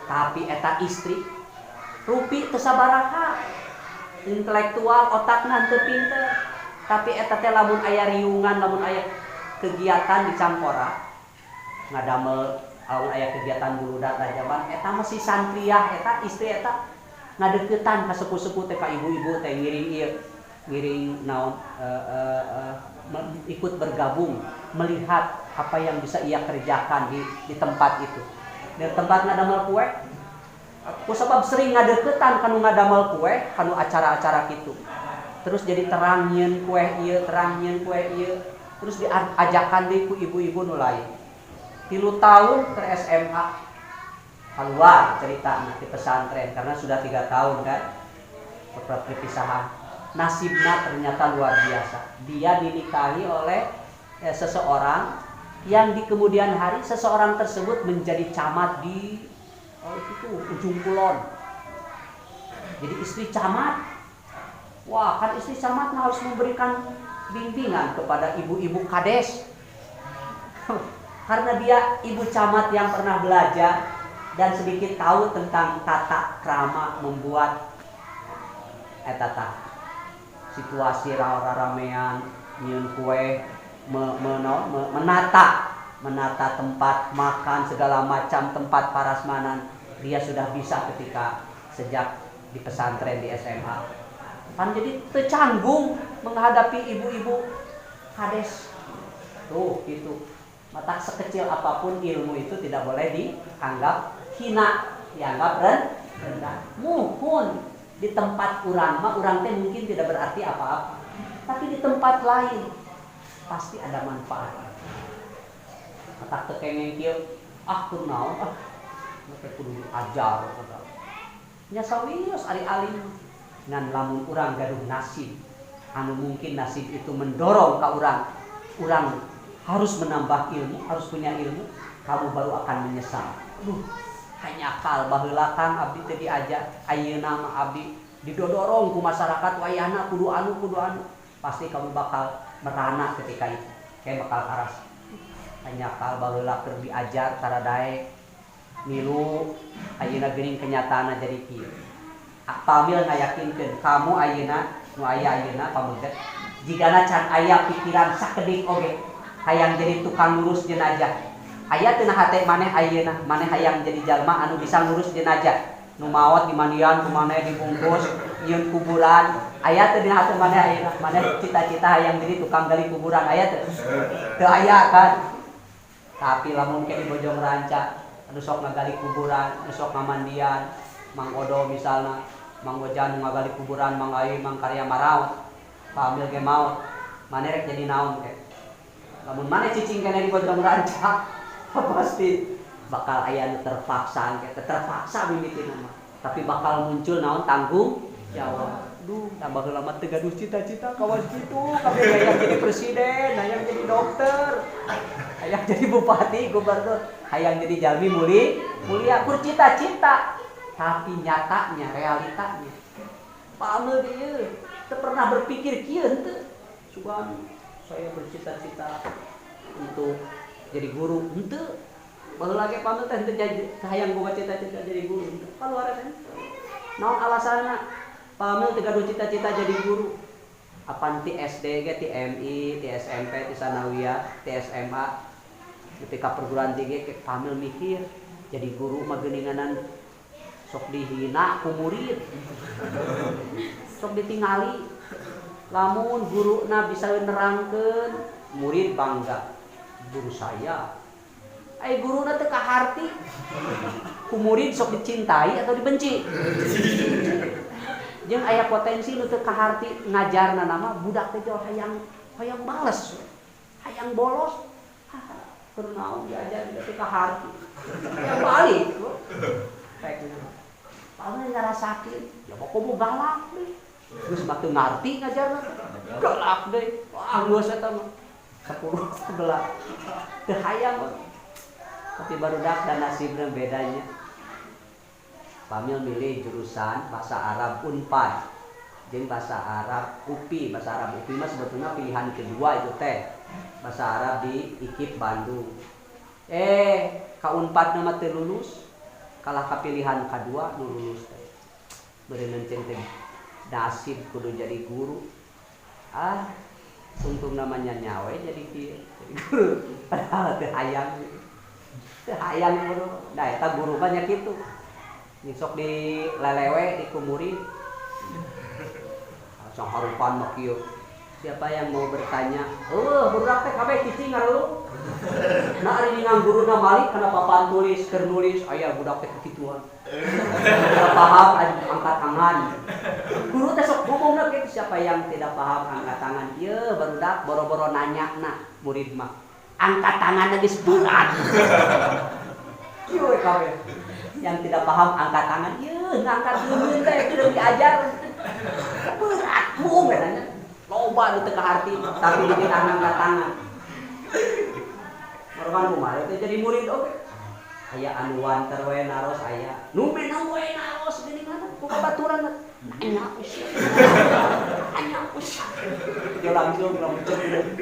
Tapi eta istri rupi teu sabaraha, intelektual otakna teu pinter, tapi eta teh lamun aya riungan, lamun aya kegiatan di Campora ngadamel, lamun aya kegiatan buludak rajaban, eta masih santriah, eta istri eta ngadeuketan ka sepuh-sepuh teh, ka ibu-ibu teh ngiring ieu, ngiring naon ikut bergabung melihat apa yang bisa ia kerjakan di tempat itu. Di tempat ngadamel kue, kusabab sering ngadeuketan kanu ngadamel kue, kanu acara-acara kitu. Terus jadi terang nyieun kue ieu, terang nyieun kue ieu, terus diajakan deui ku ibu-ibu nu lain. 3 tahun ke SMA keluar cerita di pesantren karena sudah 3 tahun kan perpisahan. Nasibnya ternyata luar biasa. Dia dinikahi oleh seseorang yang di kemudian hari seseorang tersebut menjadi camat di ujung kulon. Jadi istri camat, wah kan istri camat harus memberikan bimbingan kepada ibu-ibu kades. Karena dia ibu camat yang pernah belajar dan sedikit tahu tentang tata krama membuat situasi ramean, nyieun kue, menata tempat makan segala macam tempat parasmanan, dia sudah bisa ketika sejak di pesantren di SMA. Kan jadi tercanggung menghadapi ibu-ibu kades. Tuh gitu. Mata sekecil apapun ilmu itu tidak boleh dianggap hina, dianggap rendah. Muhun di tempat urang mah urang teh mungkin tidak berarti apa-apa. Tapi di tempat lain pasti ada manfaat. Mata teu kengeng kieu, kudu naon teh kudu diajar kata. Nya sawios ari alim ngan lamun urang gaduh nasib anu mungkin nasib itu mendorong ka urang harus menambah ilmu, harus punya ilmu, kamu baru akan menyesal. Hanya kal baheula Kang abdi teh diajar, ayeuna mah abdi didodorong ku masyarakat wayahna kudu anu. Pasti kamu bakal merana ketika itu. Kayak bakal karas. Hanya kal baheula keur diajar tara daek milu ayeuna geuning kenyataanna jadi kieu. Pamil ngayakinkeun kamu ayeuna nu aya ayeuna pamuntah jigana can aya pikiran sakedik oge hayang jadi tukang ngurus jenazah aya teu nah hate maneh ayeuna maneh hayang jadi jalma anu bisa ngurus jenazah nu maot di mandian ku maneh dibungkus nyieun kuburan aya teu dina hate maneh ayeuna maneh cita-cita hayang jadi tukang gali kuburan aya teu aya kan tapi lamun ke di Bojong Ranca anu sok ngagali kuburan anu sok ngamandian Mang Odo misalna Mang Ojan ngagali kuburan Mang Ai Mang Karya Maraot pamil ge maot maneh rek jadi naon ke lamun maneh cicing kene di Bojong Ranca pasti bakal aya nu terpaksa ke terpaksa mimitina mah tapi bakal muncul naon tanggung jawab duh tambah heula mah teu gaduh cita-cita kawas kitu kabeh hayang jadi presiden hayang jadi dokter hayang jadi bupati gubernur hayang jadi jalmi mulia kur cita-cita tapi nyatanya realitanya pameu dieu teu pernah berpikir kieu henteu sugan saya bercita-cita untuk jadi guru henteu baheula ge pameu teh teu hayang boga cita-cita jadi guru henteu kaluaran henteu naon alasanna pameu teu gaduh cita-cita jadi guru apan ti SD ge ti MI ti SMP ti Sanawiyah ti SMA ketika perguruan tinggi ke pamil mikir jadi guru mah geuninganan sok dihina ku murid sok ditingali lamun guruna bisa nerangkeun murid bangga guru saya guruna teu kaharti ku murid sok dicintai atau dibenci jeung aya potensi nu teu kaharti ngajarna nama budak teh hayang males hayang bolos keur naon diajar teu kaharti yang balik paling ngarasakeun ya pokok galak deh geus mah teu ngarti ngajarna galak deh wah geus eta mah 10 11 teu hayang tapi barudak dan nasibna bedanya pamil milih jurusan bahasa Arab Unpad jeung bahasa Arab UPI bahasa Arab UPI mah sebetulnya pilihan kedua itu teh bahasa Arab di IKIP Bandung ka Unpad nama teu lulus kalah kapilihan kedua nu lulus teh beureun encen teh nasib kudu jadi guru untung namanya nyawe jadi guru padahal teu hayang guru da eta guru banyak kitu sok di lelewe di kumuri sok harupan mah kieu siapa yang mau bertanya budak teh kabeh cicing ngareluh nah ari ningang guruna malik kana papan tulis keur nulis aya budak teh kituan tidak paham angkat tangan guru teh sok ngomongna kitu siapa yang tidak paham angkat tangan ieu barudak boro-boro nanyana murid mah angkat tanganna geus berat kieu kabeh yang tidak paham angkat tangan ieu ngangkat geumeun teh kudu diajar berat mung katanya loba nu teu kaharti tapi bikin angkat tangan Marwan kumaha teh jadi murid oge aya anu wanter we naros aya nu menang we naros geuningan ku babaturan anya usah dia langsung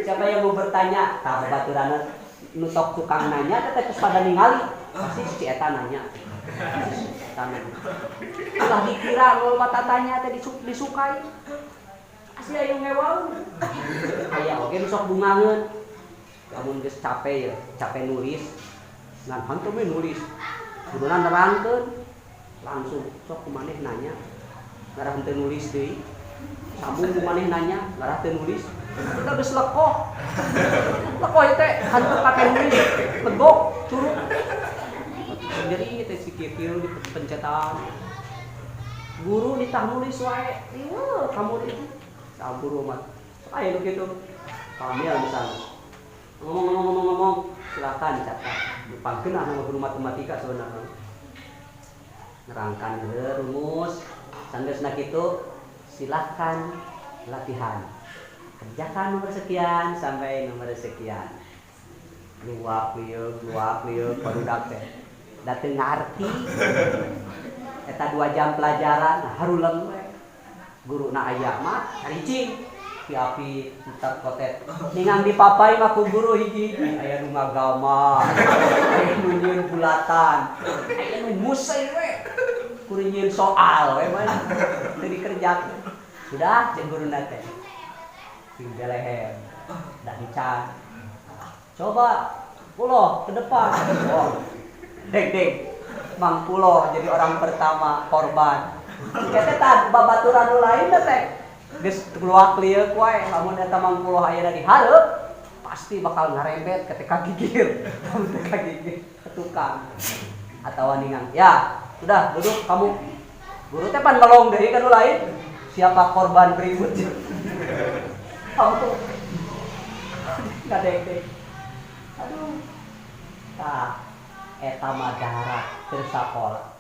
siapa yang mau bertanya ka babaturan nu sok tukang nanya teh geus pada ningali pasti si eta nanya ulah dikira loba tatanya teh disukai asli aya ngewau aya oge nu sok bungangeun lamun geus capek nulis ngan hantu we nulis kuduna nerangkeun langsung sok kumaneh nanya ngarah henteu nulis deui sambung kumaneh nanya ngarah teu nulis udah geus lekoh teh hantu pake nulis legok curug jadi teh si kieu di pencetan guru ditah nulis wae ieu kamu itu sa guru mah aya nu kitu pamil misalnya ngomong silakan catat dipangkeun anu guru matematika sebenarnya nerangkan rumus sanggeusna kitu silakan latihan kerjakan nomor sekian sampai nomor sekian luak lieu barudak teh da teu ngarti eta 2 jam pelajaran haruleung we guruna aya mah caricing ti api entar kotet ningang dipapai mah ku guru hiji-hiji aya nu ngagama aya nu nyieun bulatan aya nu musai we kudu nyieun soal we mah teu dikerjakeun Sudah cek guru nate. Sing belehem. Dah dican. Coba puloh ke depan. Oh. Dek. Mang Puloh jadi orang pertama korban. Kita tak babaturan lain teh. Geus keluar lieu wae lamun eta Mang Puloh aya di hareup pasti bakal ngarembet ketika gigir. Ketika gigir ke tukang. Atawa ningang. Ya, sudah duduk kamu. Guru teh pan melong deui kan lain. Siapa korban berikutnya? Kamu ngadek. Aduh. Tah eta mah darat keur sakola.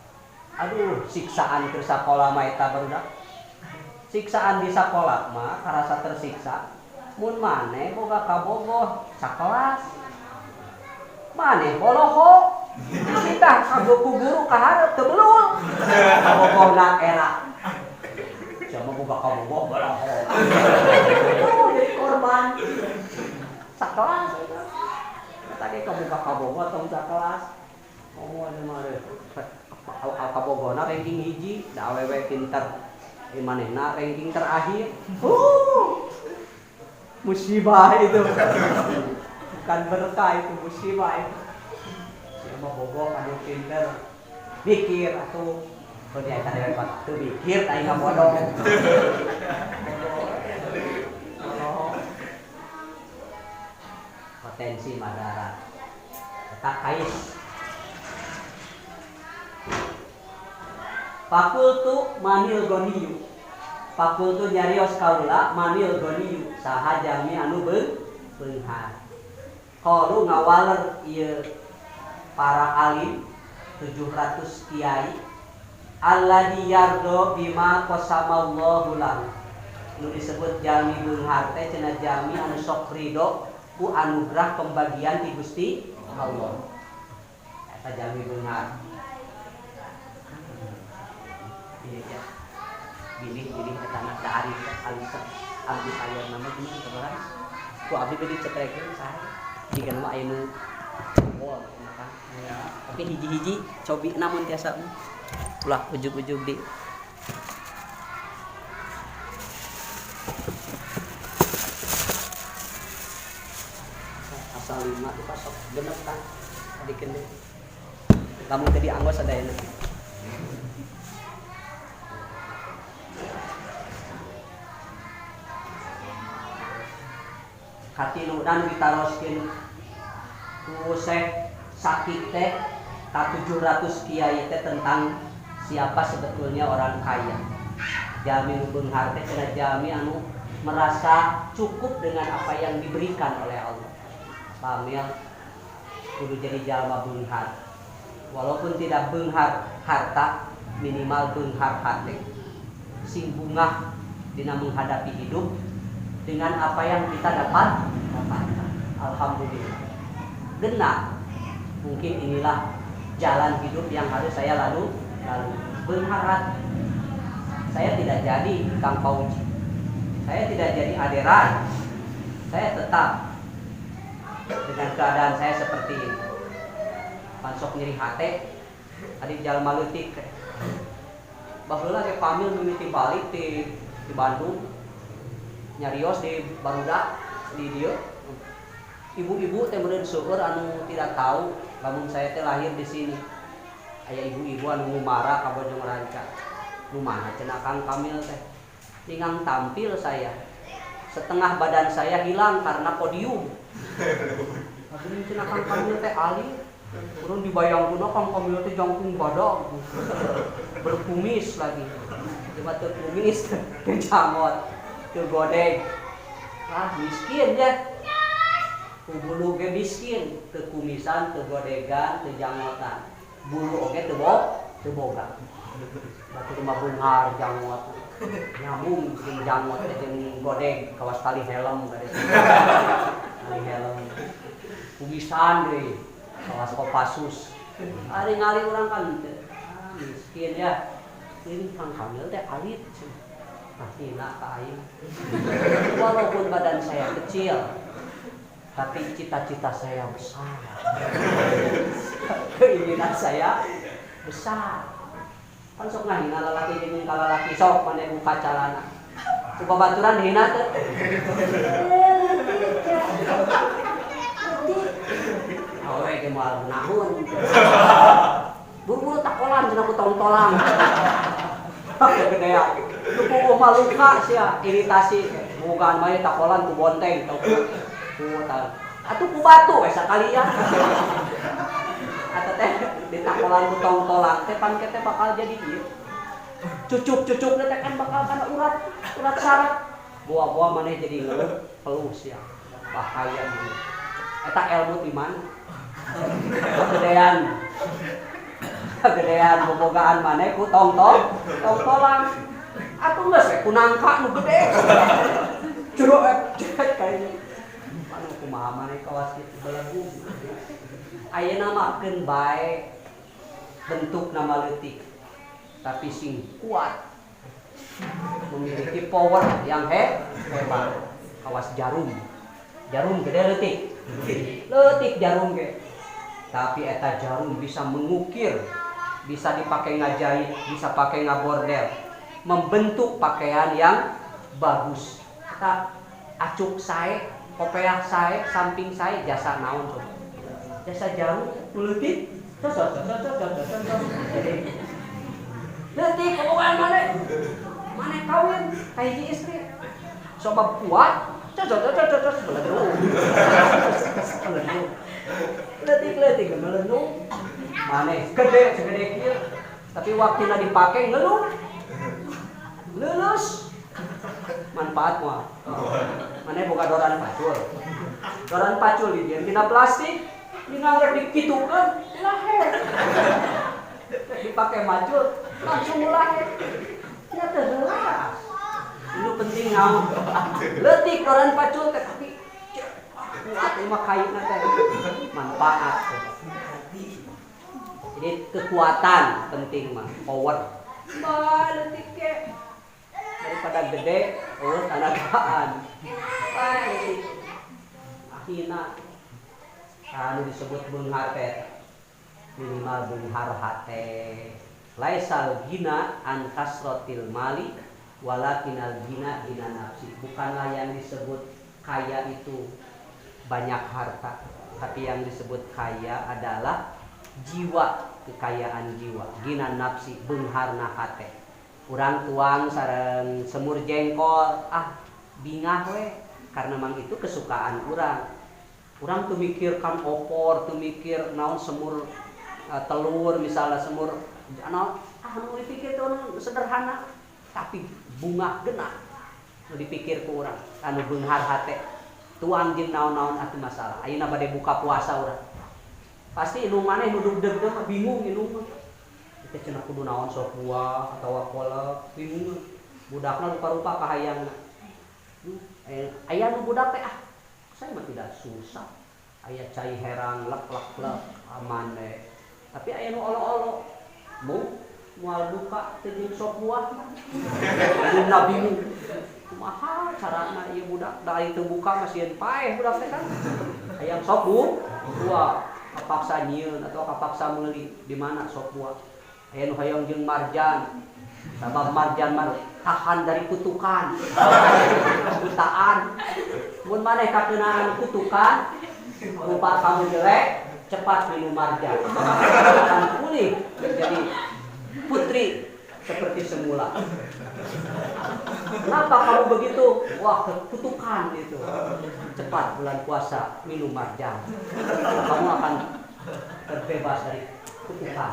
Aduh, siksaan keur sakola mah eta barudak. Siksaan di sakola mah karasa tersiksa. Mun maneh boga kabogoh sakelas. Maneh boloho. Kita kanggo ku guru ka hareup teu belul. Kabogohna era. Siapa boga kabogoh boloho. Jadi korban. Sakelas eta. Tadi kaboga kabogoh tong sakelas. Oh, ada mare. Kabogona ranking hiji, da awewe pinter. Manehna ranking terakhir. Musibah itu. Bukan berkah itu musibah itu. Siapa bogo anu pinter. Mikir atuh. Mun dia eta dewe teu mikir aing bodoh. Potensi Madara. Eta kais. Fakultu manil goniyu. Fakultu nyarios kaula manil goniyu. Saha jami anu beunghar. Qalu ngawaler ieu para alim 700 kiai alladzi yardo bima qasamallahu lahu. Nu disebut jami beunghar teh cenah jami anu sok ridho ku anugerah pembagian ti Gusti Allah. Eta jami beunghar. Ya. Bilih eta anak dari alisa abdi saya nama gini saudara. Ku abdi tadi cetrekeun sae. Jika mah aya nu wol makan. Ya, tapi hiji-hiji cobi namun tiasa. Ulah ujug-ujug di. Asal 5 itu pasok genep kan. Dikeun deui. Lamun tadi anggos sadayana. Katilunan ditaroskeun ku Syekh Sakik teh ka 700 kiai teh tentang siapa sebetulnya orang kaya. Jami nu beunghar teh cenah jami anu merasa cukup dengan apa yang diberikan oleh Allah. Pamil kudu jadi jalma beunghar. Walaupun tidak beunghar harta, minimal beunghar hati. Sing bungah dina menghadapi hidup dengan apa yang kita dapatkan. Alhamdulillah. Genap. Mungkin inilah jalan hidup yang harus saya lalu. Beunghar. Saya tidak jadi Kang Pauji. Saya tidak jadi aderan. Saya tetap dengan keadaan saya seperti ini. Pansok nyeri hati. Adi jalma leutik. Baheula ge pamil mimiti balik di Bandung. Nyarios di barudak di dieu. Ibu-ibu teh meureun seueur anu tidak tahu lamun saya teh lahir di sini. Aya ibu-ibu anu ngumara ka Bojong Ranca. Nu mana cenah Kang Kamil teh. Ningang tampil saya. Setengah badan saya hilang karena podium. Aduh cenah Kang Kamil teh ali. Urang dibayangkeun Kang Kamil teh jangkung badag. Berkumis lagi. Coba teu kumis teu jamot. Godeg miskin ya bulu ge miskin teu kumisan teu godegan teu jangotan bulu oge teu boga batu rumah beunghar jangot nyambung jeung jangot jeung godeg kawas tali helm gade tali helm kumisan deui kawas Kopassus ari-ari urang kan miskin ya ini Kang Kamil teh alit hina ka aing. Walaupun badan saya kecil, tapi cita-cita saya besar. Keinginan saya besar. Kan sok ngahina lalaki jeung kalalaki sok maneh buka calana. Babaturan hina teh. Awe ge moal nahun. Buru-buru takolan cenah ku tong-tolang. Gedean. Ku maluka sia iritasi. Bukan mah takolan ku bonteng tau ku atuh ku batu we sakalian. Eta teh ditakolan ku tong-tolang teh pan teh bakal jadi ieu. Cucuk-cucuk teh kan bakal kana urat saraf. Buah-buah maneh jadi ngeuleuh pelus ya. Bahaya ieu. Eta ilmu di mana? Gedean bobogaan maneh ku tong-tolang. Atuh geus we ku nangka nu gede. Jero cek kayaknya. Anu kumaha maneh kawas kitu belegu. Ayeuna makeun bae bentukna leutik tapi sing kuat. Memiliki power yang hebat. Kawas jarum. Jarum gede leutik. Leutik jarum ge. Tapi eta jarum bisa mengukir, bisa dipakai ngajahit, bisa pakai ngabordel, membentuk pakaian yang bagus. Kita acuk sae, kopeah sae, samping sae, jasa naon coba? Jasa jarum, leutik. Leutik kawan mana? Mana kawin, kahiji istri. Sobat kuat, letik ngelenung maneh gede segede kieu tapi waktuna dipake ngeluh lulus manfaat moal maneh boga doran pacul di dieu tina plastik dina rek dikitukeun laher dipake macul langsung laher nya teu jelas itu penting naon leutik doran pacul teh tapi kuat mah kaina teh manfaat. Jadi kekuatan penting mah, power. Leutik ge daripada gede, tanagaan. Leutik akhina anu disebut beunghar teh minimal beunghar hate. Laisal gina an kasrotil mali walakinal gina nafsi. Bukanlah yang disebut kaya itu banyak harta, tapi yang disebut kaya adalah jiwa, kekayaan jiwa. Gina nafsi beungharna hate. Urang tuang sareng semur jengkol, bingah we, karena mang itu kesukaan urang. Urang tuh mikirkan opor, tuh mikir naon semur telur misalnya semur naon anu dipikir tuh sederhana, tapi bunga genah. Nu dipikir ku urang, anu beunghar hate. Tuang jeung naon-naon atuh masalah. Ayeuna bade buka puasa urang. Pasti inung maneh nu deg-deg mah bingung inung mah. Teh cenah kudu naon sok buah atawa kolak, bingung. Budakna rupa-rupa kahayangna. Aya nu budak teh saya mah tidak susah. Aya cai herang lek aman we. Tapi aya nu olo-olo. Moal buka teh jeung sok buah mah. Inungna bingung. Kumaha carana ieu budak da ari teu buka mah sieun paeh budak teh kan. Hayang sok buah kapaksa nyieun atau kapaksa meuli di mana sok buah. Aya nu hayang jeung marjan. Sabab marjan mah tahan dari kutukan. Butaan. Mun maneh kakeunaan kutukan, rupa kamu jelek, cepat minum marjan. Akan pulih menjadi putri seperti semula. Kenapa kamu begitu? Wah, kutukan itu. Cepat bulan puasa minum marjan. Kamu akan terbebas dari kutukan.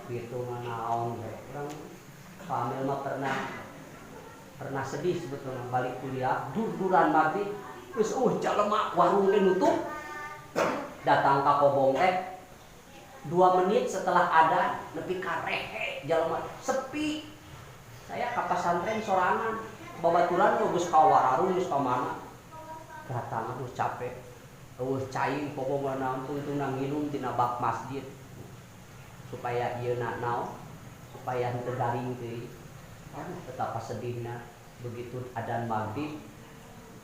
Gitu naon orang Pak Amel mah pernah sedih sebetulnya balik kuliah duran maghrib geus jalema warung ge nutup. Datang ka kobong teh 2 menit setelah ada nepi ka rehe jalema sepi. Saya ka pasantren sorangan, babaturan geus ka wararung geus ka mana. Datang aduh capek. Cai pobongan naon tungtungna nginum tina bak masjid. Supaya ieu naon, supaya henteu garing teuing. Betapa sedihna begitu adzan maghrib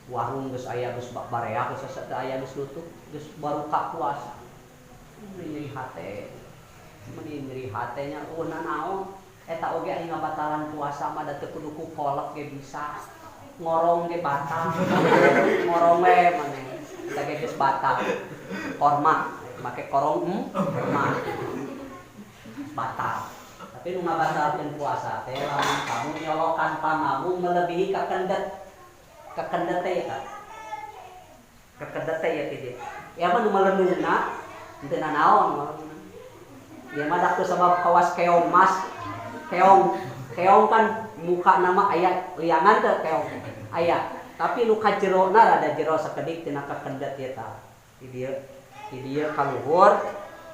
warung geus aya geus bareak geus teu aya geus nutup geus baru ka puasa. Nyeri hate. Nyeri hatenya naon? Eta oge aya ngabatalan puasa mah da teu kudu ku kolek ge bisa. Ngorong ge batal. Ngorong we maneh. Eta ge geus batal. Korma, make korong korma. Batal. Tapi nu ngabatalkeun puasa teh lamun kamu nyolokan pamamu melebihi kakendet. Kakendet teh eta. Kakendet teh ya teh. Ya mah nu meleununa teu nanaon. Ieu mah dak teu sabab kawas keong mas. Keong kan muka nama aya liangan teh keong aya tapi nu ka jerona rada jero sakedik tina kakendet eta di dieu kaluhur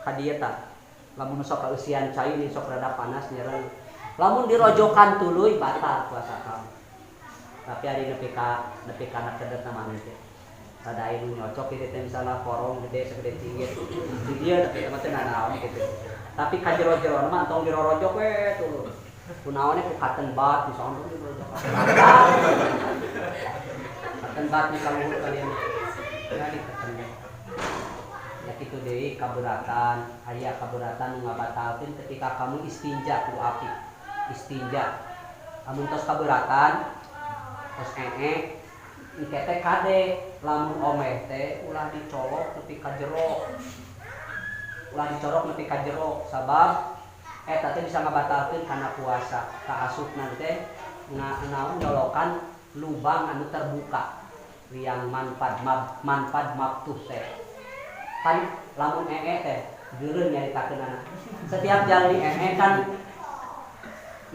ka dieu tah lamun sok kausian cai ni sok rada panas nyeureun lamun dirojokan tuluy batal puasa kamu tapi ari nepi ka kakendet na maneh teh rada aya nu nyocok ieu teh misalna korong gede sagede cinggit di dieu tapi mah teh nanaon kitu tapi ka jero-jero mah tong dirorojok we tuluy kunaonnya ku cotton bud misalnya cotton bud nih kalau kalian ya di cotton bud ya gitu deh kaberatan aya kaberatan ngabatalkeun ketika kamu istinja ku api istinja lamun tos kaberatan tos engke teh kade lamun omeh teh ulah dicolok nepi ka jero ulah dicorok nepi ka jero sabab eta teh bisa ngabatalkeun kana puasa kaasupna teh naon nyolokan lubang anu terbuka liang manfad maftuh teh kan lamun teh geureun nyaritakeunana setiap jalmi kan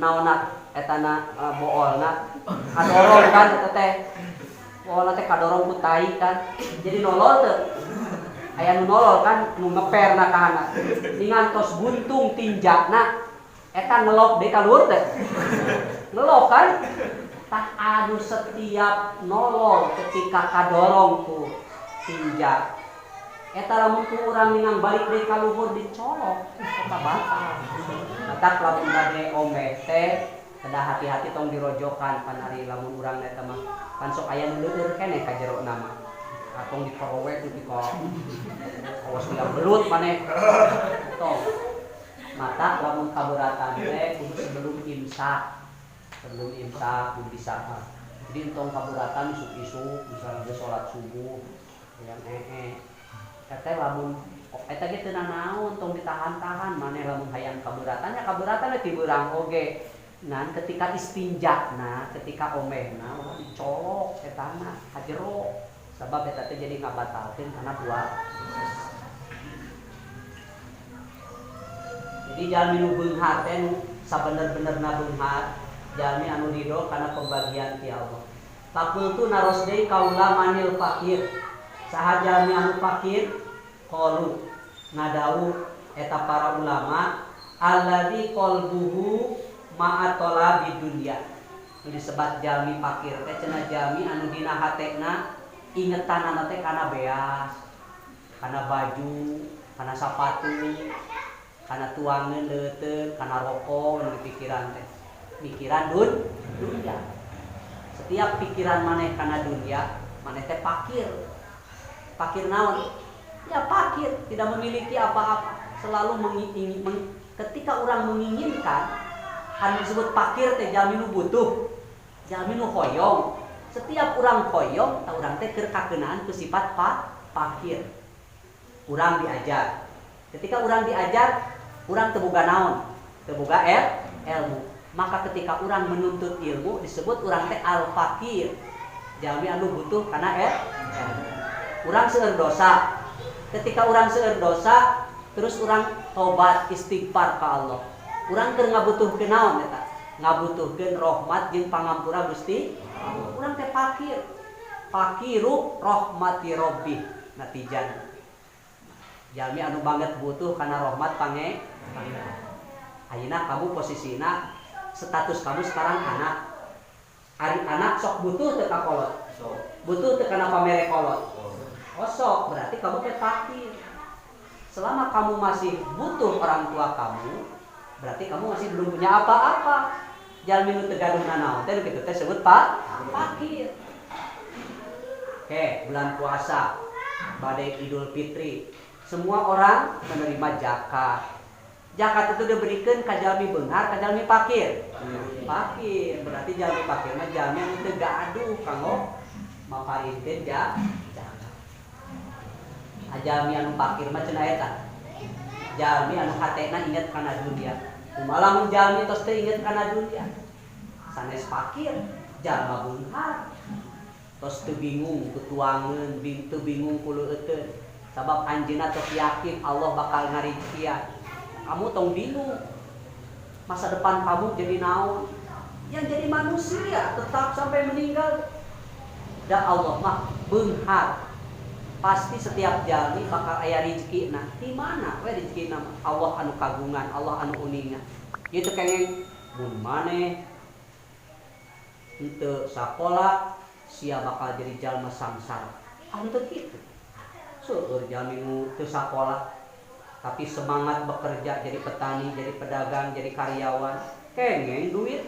naonna etana boolna kadorong kan eta teh boolna teh kadorong ku tai kan jadi nolol teh aya nu nolol kan nu ngeperna ka hana ningan tos buntung tinjakna eta ngelok deui ka luhur teh ngelok kan tah anu setiap nolol ketika kadorong ku tinjak eta lamun ku urang ningang balik deui ka luhur dicolok eta batal matak lamun bade omeh teh kedah hati-hati tong dirojokan pan ari lamun urang eta mah pan sok aya nu leueur keneh ka jero nama atong dikorowek di kawas bilang belut maneh tong mata lamun kaberatan teh kudu sebelum imsak kudu disahar jadi entong kaberatan isuk-isuk misalnya geus salat subuh yang teh lamun eta ge teu nanaon tong ditahan-tahan maneh lamun hayang kaberatannya kaberatan ti beurang oge ngan ketika istinjakna ketika omehna ulah dicolok etana ka jero sebab eta teh jadi ngabatalkeun kana puasa. Jadi jalmi nu beunghar teh sabener-benerna beunghar, jalmi anu ridho kana pembagian ti Allah. Fakultu naros deui kaula manil fakir. Saha jalmi anu fakir? Qalu ngadawuh eta para ulama alladzi qalbuhu ma'a talabi dunya. Disebat jalmi fakir teh cenah jalmi anu dina hatena ingetanana teh kana beas, kana baju, kana sapatu, kana tuangeun leuteun, kana rokok nu pikiran teh. Pikiran dunya. Setiap pikiran maneh kana dunya, maneh teh fakir. Fakir naon? Ya fakir, tidak memiliki apa-apa. Selalu ketika orang menginginkan, anu disebut fakir teh jalmi nu butuh, jalmi nu hoyong. Setiap orang koyong, orang teh keur kakeunaan ku sifat fakir. Urang diajar. Ketika orang diajar, orang teu boga naon? Teu boga ilmu. Maka ketika orang menuntut ilmu disebut orang teh al-fakir. Jalmi anu butuh kana ilmu. Urang seueur dosa. Ketika orang seueur dosa, terus orang tobat istighfar ka Allah. Urang keur ngabutuhkeun naon eta? Ngabutuhkeun rahmat jeung pangampura Gusti urang teh fakir. Fakiru rahmati rabbi natijan. Jalmi anu banget butuh kana rahmat pange. Ayeuna kamu posisina status kamu sekarang anak. Ari anak sok butuh teu ka kolot. Butuh teu kana pamere kolot. Sok berarti kamu teh fakir. Selama kamu masih butuh orang tua kamu, berarti kamu masih belum punya apa-apa. Jalmi nu teu gaduh nanaon teh kitu teh disebut fakir. Oke, bulan puasa, badai Idul Fitri, semua orang menerima zakat, Zakat itu diberikan ka jalmi beunghar, ka jalmi fakir. Fakir berarti jalmi fakir mah jalmi anu teu gaduh kanggo maparinkeun zakat. Jalmi anu fakir mah cenah eta. Jalmi anu hatena inget kana dunia. Kumaha mun jalmi tos teu inget kana dunia. Sanes fakir, jalma beunghar. Tos teu bingung kutuangeun, teu bingung ku leueuteun. Sabab anjeunna tos yakin Allah bakal ngarizkian. Kamu tong bingung masa depan kamu jadi naon, yang jadi manusia tetap sampai meninggal. Dan Allah mah beunghar, pasti setiap jalmi bakal aya rezekina. Di mana we rezekina? Allah anu kagungan, Allah anu uningan. Ieu teh kengeng mun maneh henteu sakola sia bakal jadi jalma samsara. Henteu kitu. Seueur jalmi nu teu sakola tapi semangat bekerja, jadi petani, jadi pedagang, jadi karyawan, kengeng duit.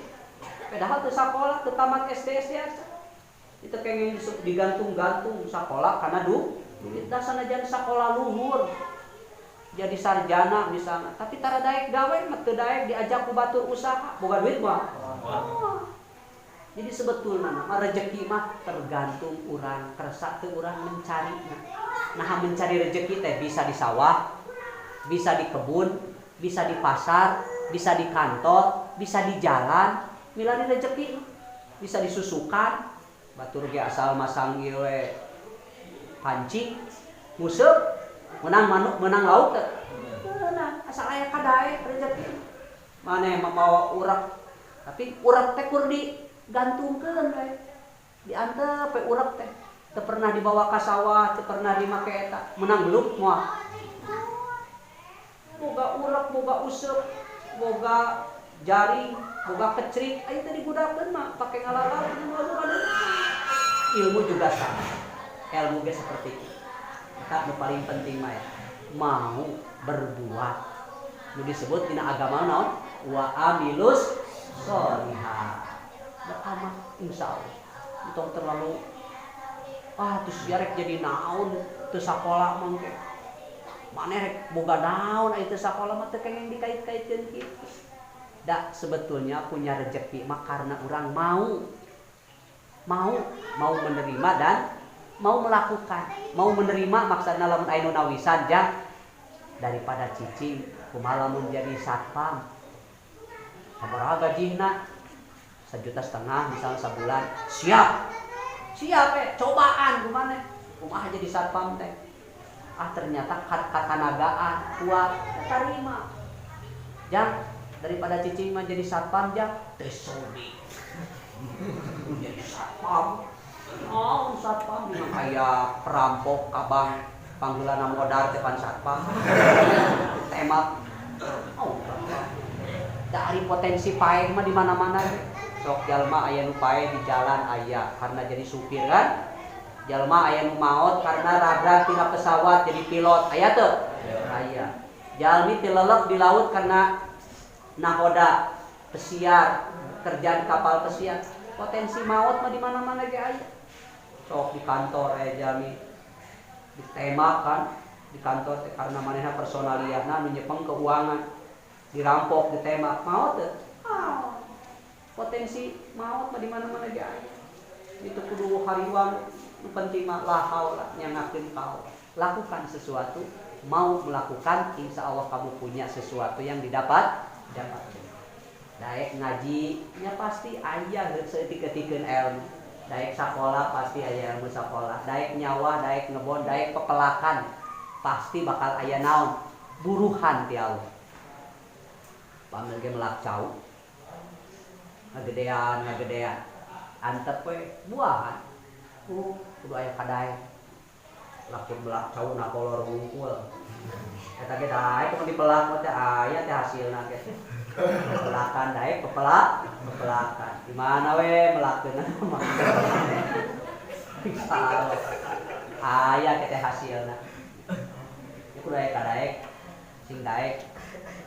Padahal teu sakola, teu tamat SD aja. Itu kengeng digantung-gantung sakola karena duit. Da sanajan sakola luhur, jadi sarjana misalnya, tapi tara daek gawe, teu daek diajak ku batur usaha, boga duit mah. Jadi sebetulna mah rezeki mah tergantung urang, kersa teu urang mencari. Nah, mencari rezeki teh bisa di sawah, bisa di kebun, bisa di pasar, bisa di kantor, bisa di jalan, milari rezeki, bisa disusukan. Batur ge asal masang ieu we pancing, museup, menang manuk, menang lauk teh. Nah, asal aya kadaek rezeki. Maneh mawa urek, tapi urek teh kur digantungkeun we. Diantep we urek teh. Teu pernah dibawa ka sawah, teu pernah dimake eta. Menang beluk moal. Boga urek, boga useup, boga jaring, boga kecrik, aya teh digudakeun mah pake ngalalau ilmu juga sama. Ilmu ge seperti itu. Eta nu paling penting mah ya, mau berbuat. Nu disebut dina agama naon? Wa amilus sholihat. Beramal insyaallah. Entong terlalu terus biarek jadi naon teu sakola mah ge. Maneh rek boga naon aya teu sakola mah teu kengeng dikait-kaitkeun kitu. Da sebetulnya punya rezeki mah karena urang mau menerima dan mau melakukan. Mau menerima maksudna lamun aya nu nawisan jang daripada cicing kumaha lamun jadi satpam. Sabaraha gajihna? 1,5 juta misalnya sabulan. Siap cobaan kumaha jadi satpam teh. Ternyata katanagaan kuat, terima. Jang daripada cicing mah jadi satpam jang tesoni. Jadi satpam. Satpam mah aya perampok kabang panggeulana modar teh pan satpam. Tembak. Dari potensi paeh mah di mana-mana. Sok jalma aya nu paeh di jalan aya karena jadi supir kan. Jalma aya nu maot karena radrag tina pesawat jadi pilot aya teu? Aya. Jalmi teu lelep di laut karena nahoda pesiar, kerja di kapal pesiar. Potensi maot mah di mana-mana ge aya. Sok di kantor aya jalmi ditembak kan di kantor karena manehna personaliana nu nyepeng keuangan. Dirampok, ditembak, maot teu? Potensi maot mah di mana-mana ge aya. Itu kudu hariwang. Penting mah la haula nyangakeun kau. Lakukan sesuatu, mau melakukan, insya Allah kamu punya sesuatu yang dapat. Daek ngaji, nya pasti aya seetik-etikeun ilmu. Daek sakola pasti aya ilmu sakola. Daek nyawa, daek ngebon, daek pepelakan, pasti bakal aya naon? Buruhan ti Allah. Pamil ge melak cau. Ngagedean. Antep we buahan. Kudu aya kadaek. Lamun belak cau na kolor bungkul. Eta ge daek mun dipelak teh aya teh hasilna ge. Pepelakan daek pepelakan. Di mana we melakeunna mah. Aya teh hasilna. Kudu aya kadaek. Sing daek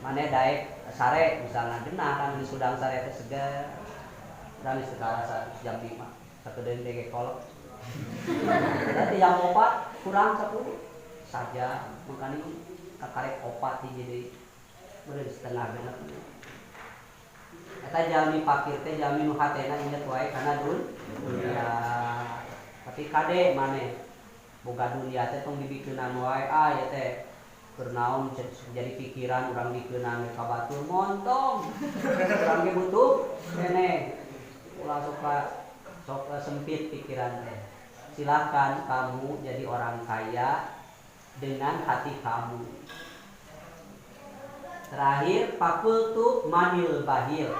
maneh daek sare misalna genah kan di sudang sare teh segar. Dan segala jam 5 sakedeung teh ge kolot. Berarti yang 4 kurang 10 saja makanya kakarek opat jadi Meureun setengah bener. Eta jalmi fakir teh jalmi nu hatena inget wae kana dunia. Tapi kade maneh boga dunia teh tong dibikeunan wae ya teh keur naon jadi pikiran urang dikeunaan ka batur montong. Urang ge butuh keneh. Ulah sok sempit pikiran teh. Silakan kamu jadi orang kaya dengan hati kamu. Terakhir fakultu manil bahil.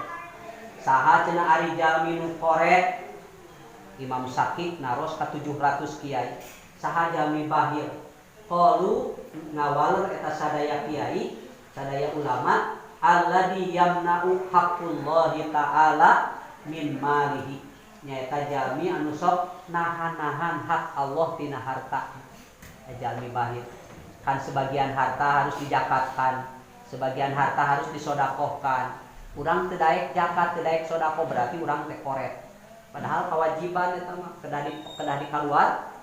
Saha cenah ari jalmi nu korek. Imam Sakik naros ka 700 kiai. Saha jalmi bahil. Qalu ngawaleur eta sadaya kiai, sadaya ulama, alladzi yamna'u haqqullahi ta'ala min malihi. Nyaeta jalmi anu sok nahan-nahan hak Allah tina harta. Jalmi bahil. Kan sebagian harta harus dijakatkan, sebagian harta harus disodakohkan. Urang teu daek zakat, teu daek sodako berarti urang teh koret. Padahal kewajiban eta mah kedah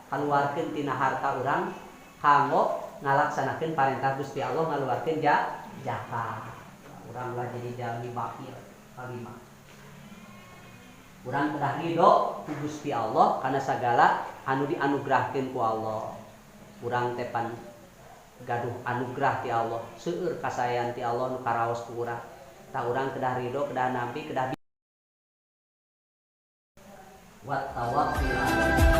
kaluarkeun tina harta urang kanggo ngalaksanakeun parentah Gusti Allah ngaluarkeun zakat. Urang lah jadi jalmi bahil kalima. Urang kedah ridho ku Gusti Allah kana sagala anu dianugerahkeun ku Allah. Urang teh pan gaduh anugerah ti Allah, seueur kasayan ti Allah nu karaos ku urang. Tah urang kedah ridho, kedah nampi, kedah wa tawakkul